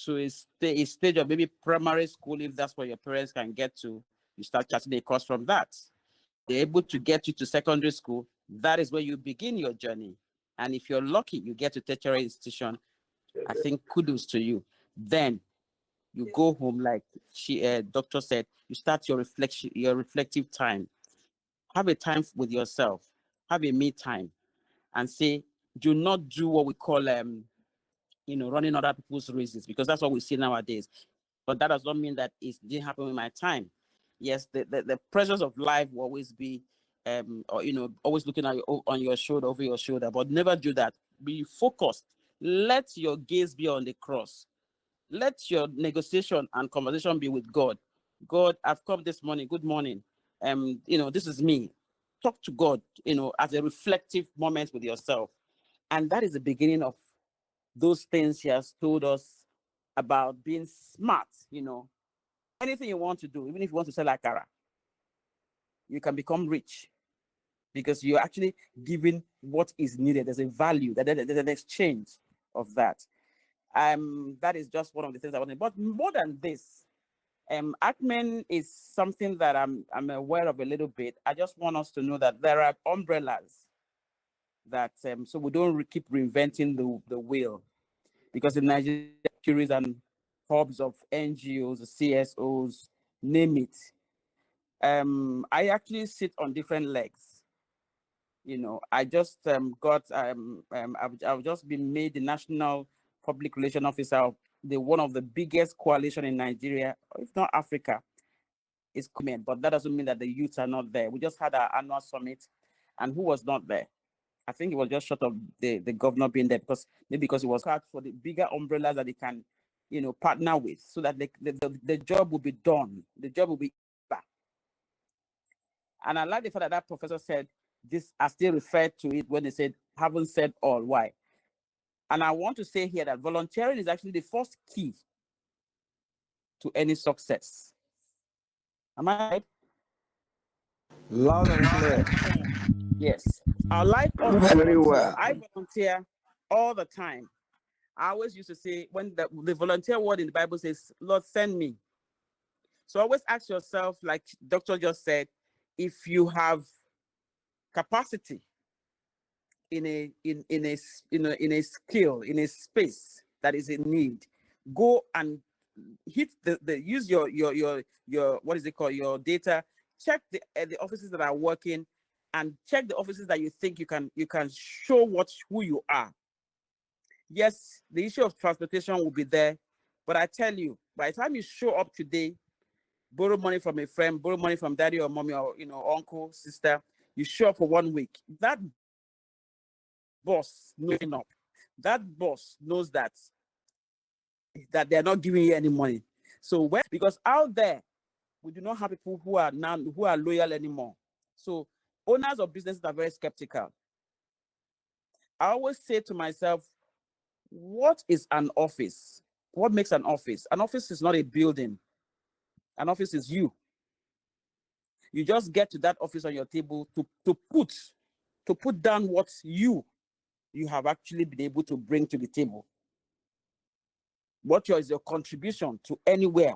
to a stage of maybe primary school, if that's what your parents can get to, you start charting a course from that. They're able to get you to secondary school. That is where you begin your journey. And if you're lucky, you get to tertiary institution I think kudos to you. Then you go home, like doctor said, you start your reflective time. Have a time with yourself. Have a me time, and say, do not do what we call running other people's races, because that's what we see nowadays. But that does not mean that it didn't happen in my time. Yes, the pressures of life will always be, or always looking at on your shoulder, over your shoulder, but never do that. Be focused. Let your gaze be on the cross. Let your negotiation and conversation be with God. God, I've come this morning. Good morning. This is me. Talk to God, as a reflective moment with yourself. And that is the beginning of those things he has told us about being smart. Anything you want to do, even if you want to sell akara, you can become rich because you're actually giving what is needed. There's a value, there's an exchange of that. That is just one of the things I wanted. But more than this, ACMEEL is something that I'm aware of a little bit. I just want us to know that there are umbrellas that so we don't keep reinventing the wheel, because in Nigeria, series and hubs of NGOs, CSOs, name it. I actually sit on different legs. I just I've just been made the National Public Relations Officer of one of the biggest coalition in Nigeria, if not Africa, is coming. But that doesn't mean that the youths are not there. We just had our annual summit, and who was not there? I think it was just short of the governor being there, because it was hard for the bigger umbrellas that they can, partner with, so that the job will be done. The job will be back. And I like the fact that professor said this. I still referred to it when they said, haven't said all. Why? And I want to say here that volunteering is actually the first key to any success. Am I right? Loud and clear. Yes. I like us to Very volunteer. well. I volunteer all the time. I always used to say, when the volunteer word in the Bible says, Lord, send me. So always ask yourself, like doctor just said, if you have capacity in a skill, in a space that is in need, go and hit use your what is it called, your data, check the offices that are working, and check the offices that you think you can show who you are. Yes, the issue of transportation will be there, but I tell you, by the time you show up today, borrow money from a friend, borrow money from daddy or mommy or uncle, sister, you show up for 1 week, that boss knowing up, that boss knows that they're not giving you any money. So because out there we do not have people who are loyal anymore. So owners of businesses are very skeptical. I always say to myself, what is an office? What makes an office? An office is not a building. An office is you. You just get to that office on your table to put down what you have actually been able to bring to the table. What is your contribution to anywhere?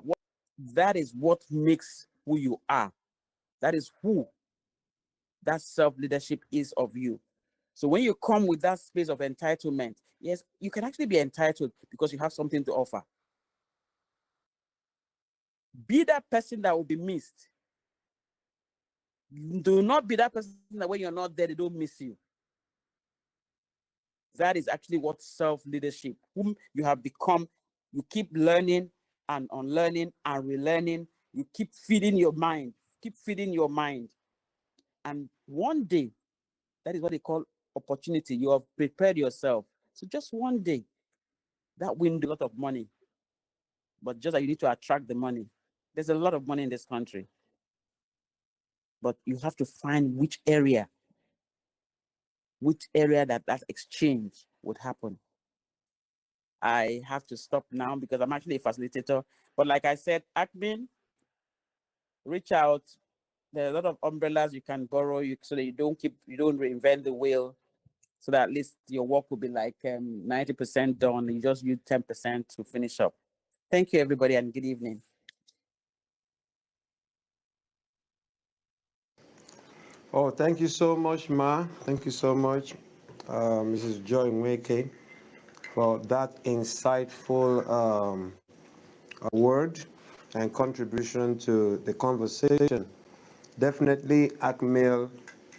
That is what makes who you are. That is who that self-leadership is of you. So when you come with that space of entitlement, yes, you can actually be entitled because you have something to offer. Be that person that will be missed. Do not be that person that when you're not there, they don't miss you. That is actually what self-leadership, whom you have become. You keep learning and unlearning and relearning. You keep feeding your mind. And one day, that is what they call opportunity. You have prepared yourself. So just one day, that window, a lot of money. But just that you need to attract the money. There's a lot of money in this country. But you have to find which area that exchange would happen. I have to stop now because I'm actually a facilitator. But like I said, ACMEEL, reach out. There are a lot of umbrellas you can borrow so that you don't reinvent the wheel, so that at least your work will be like 90% done. You just use 10% to finish up. Thank you, everybody, and good evening. Oh, thank you so much, Ma. Thank you so much, Mrs. Joy Mweke, for that insightful word and contribution to the conversation. Definitely, ACMEEL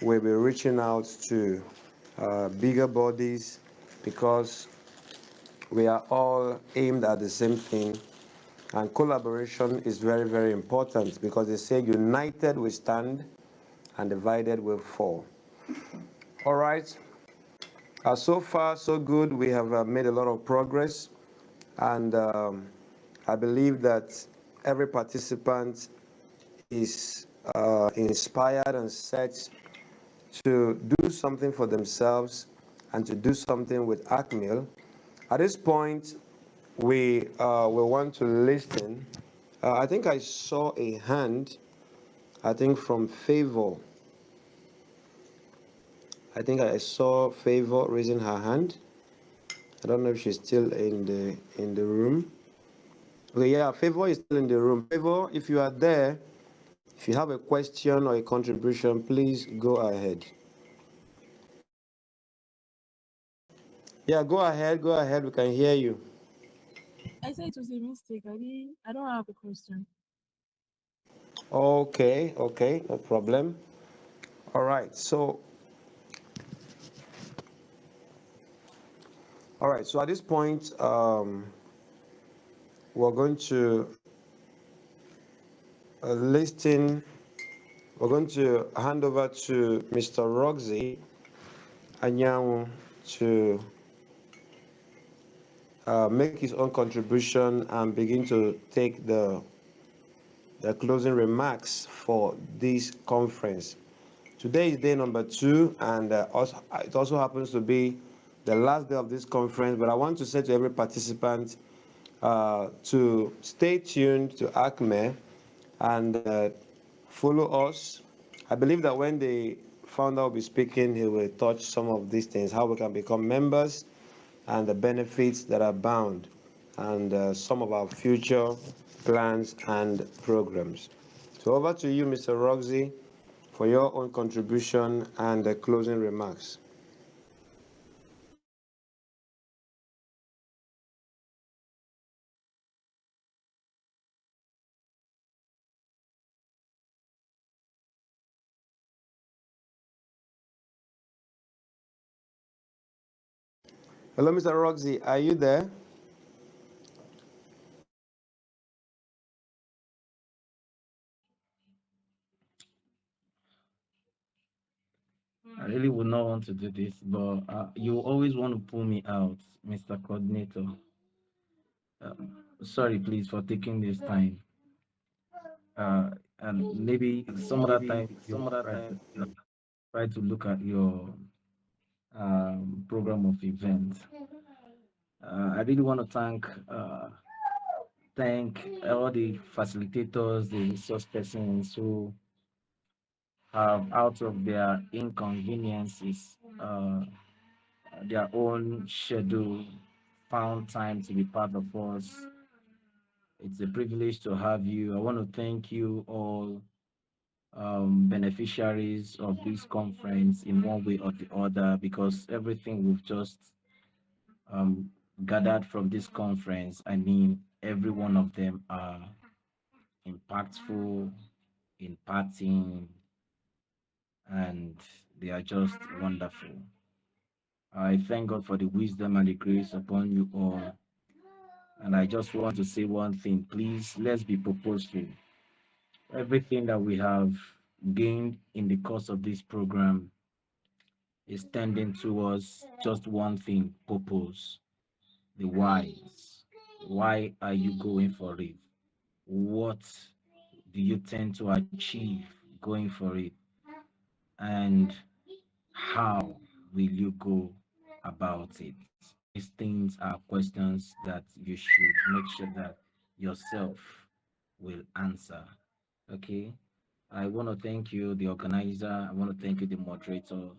will be reaching out to bigger bodies because we are all aimed at the same thing. And collaboration is very, very important because they say united we stand and divided we fall. All right. So far, so good. We have made a lot of progress. And I believe that every participant is inspired and set to do something for themselves and to do something with ACMEEL. At this point, we want to listen. I think I saw a hand, I think from Favor. I think I saw Favor raising her hand. I don't know if she's still in the room. Okay, yeah, Favor is still in the room. Favor, if you are there, if you have a question or a contribution, please go ahead. Yeah, go ahead, go ahead. We can hear you. I said it was a mistake. I don't have a question. Okay, okay, no problem. All right, so at this point, we're going to listen. We're going to hand over to Mr. Roxy Anyanwu to make his own contribution and begin to take the closing remarks for this conference. Today is day number 2, and it also happens to be the last day of this conference. But I want to say to every participant to stay tuned to ACME and follow us. I believe that when the founder will be speaking, he will touch some of these things, how we can become members and the benefits that are bound, and some of our future plans and programs. So over to you, Mr. Roxy, for your own contribution and the closing remarks. Hello, Mr. Roxy, are you there? I really would not want to do this, but you always want to pull me out, Mr. Coordinator. Sorry, please, for taking this time. And maybe some other time you try to look at your program of events. I really want to thank all the facilitators, the resource persons who have, out of their inconveniences, their own schedule, found time to be part of us. It's a privilege to have you. I want to thank you all, beneficiaries of this conference in one way or the other, because everything we've just gathered from this conference, I mean, every one of them are impactful, imparting, and they are just wonderful. I thank God for the wisdom and the grace upon you all. And I just want to say one thing, please, let's be purposeful. Everything that we have gained in the course of this program is tending towards just one thing, purpose, the whys. Why are you going for it? What do you tend to achieve going for it? And how will you go about it? These things are questions that you should make sure that yourself will answer. Okay. I want to thank you, the organizer. I want to thank you, the moderator.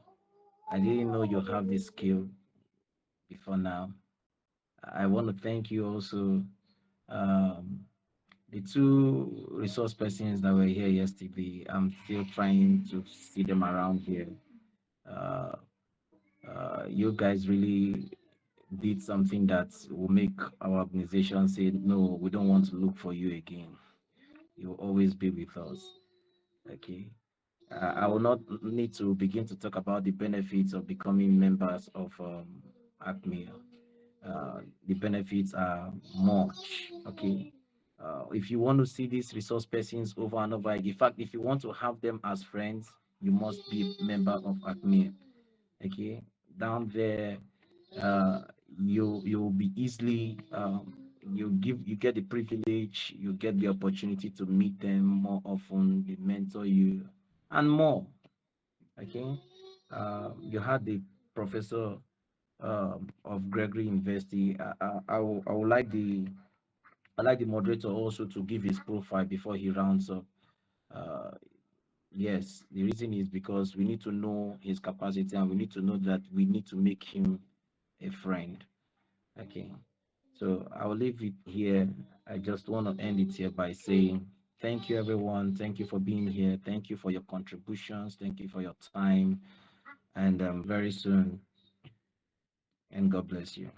I didn't know you have this skill before now. I want to thank you also, um, the two resource persons that were here yesterday. I'm still trying to see them around here. Uh, you guys really did something that will make our organization say, no, we don't want to look for you again. You will always be with us. Okay. I will not need to begin to talk about the benefits of becoming members of ACMEEL. The benefits are much. Okay. If you want to see these resource persons over and over, in fact, if you want to have them as friends, you must be a member of ACMEEL. Okay. Down there, uh, you'll be easily you get the privilege, you get the opportunity to meet them more often, they mentor you, and more. Okay. You had the professor of Gregory University. I would like the moderator also to give his profile before he rounds up. Uh, yes, the reason is because we need to know his capacity and we need to know that we need to make him a friend. Okay. So I'll leave it here. I just want to end it here by saying thank you, everyone. Thank you for being here. Thank you for your contributions. Thank you for your time. And very soon. And God bless you.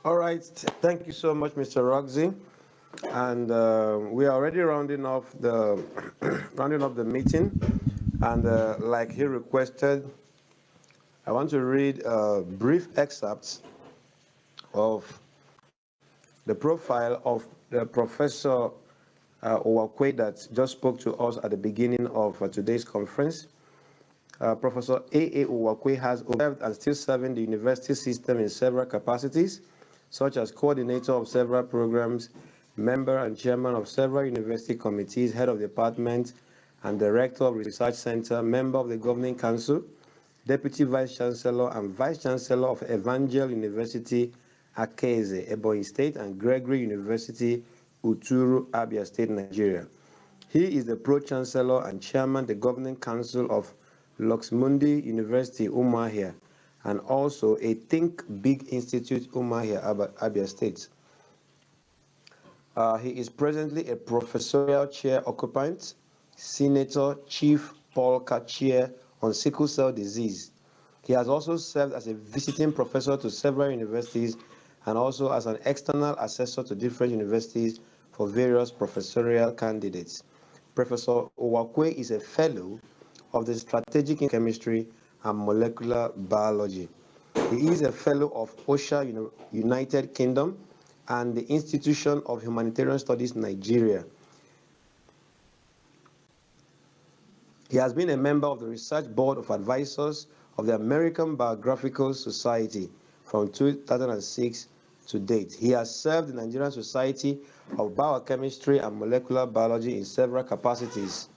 All right. Thank you so much, Mr. Roxy. And we are already rounding off the rounding up the meeting. And like he requested, I want to read brief excerpts of the profile of the Professor Owakwe that just spoke to us at the beginning of today's conference. Professor A.A. Owakwe has observed and still serving the university system in several capacities, such as coordinator of several programs, member and chairman of several university committees, head of department and director of research center, member of the governing council, deputy vice chancellor and vice chancellor of Evangel University, Akeze, Ebonyi State, and Gregory University, Uturu, Abia State, Nigeria. He is the pro-chancellor and chairman of the governing council of Luxmundi University, Umuahia, and also a Think Big Institute, Umuahia, Abia State. He is presently a professorial chair occupant, Senator Chief Paul Chair on sickle cell disease. He has also served as a visiting professor to several universities and also as an external assessor to different universities for various professorial candidates. Professor Owakwe is a fellow of the Strategic Chemistry and Molecular Biology. He is a fellow of OSHA United Kingdom and the Institution of Humanitarian Studies, Nigeria. He has been a member of the Research Board of Advisors of the American Biographical Society from 2006 to date. He has served the Nigerian Society of Biochemistry and Molecular Biology in several capacities.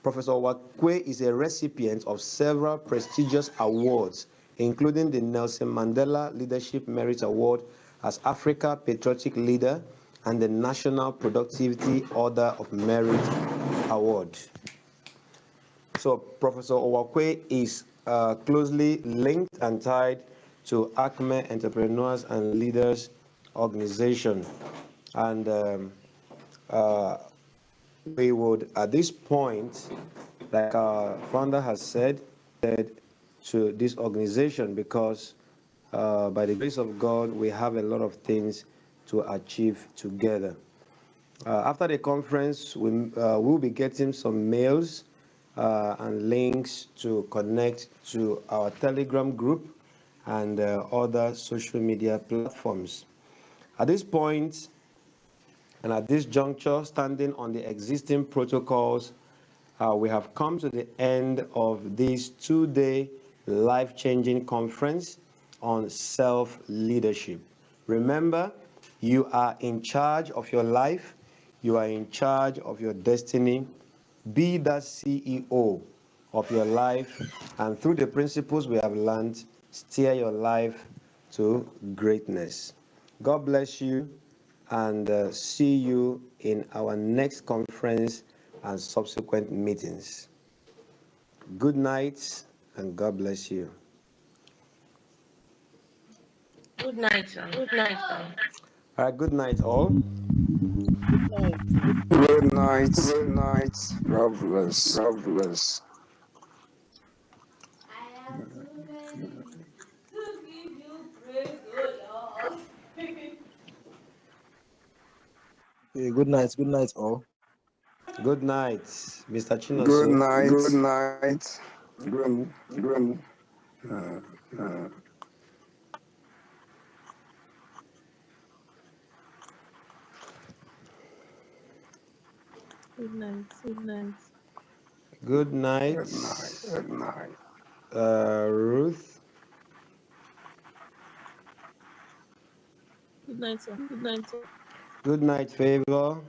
Professor Wakwe is a recipient of several prestigious awards, including the Nelson Mandela Leadership Merit Award as Africa Patriotic Leader and the National Productivity Order of Merit Award. So Professor Owakwe is closely linked and tied to ACME Entrepreneurs and Leaders Organization. And we would, at this point, like our founder has said to this organization, because by the grace of God, we have a lot of things to achieve together. After the conference, we'll be getting some mails and links to connect to our Telegram group and other social media platforms. At this point, and at this juncture, standing on the existing protocols, we have come to the end of this two-day life-changing conference on self-leadership. Remember, you are in charge of your life. You are in charge of your destiny. Be that CEO of your life, and through the principles we have learned, steer your life to greatness. God bless you, and see you in our next conference and subsequent meetings. Good night, and God bless you. Good night, sir. Good night, sir. All right, good night, all. Good night. Good night. God bless. God bless. Okay, good night. Good night, all. Good night, Mr. Good Chinoso. night. Good night. Good. Good. Good night. Good night. Good night, Good night. Good night. Ruth. Good night, sir. Good night, sir. Good night, Favor.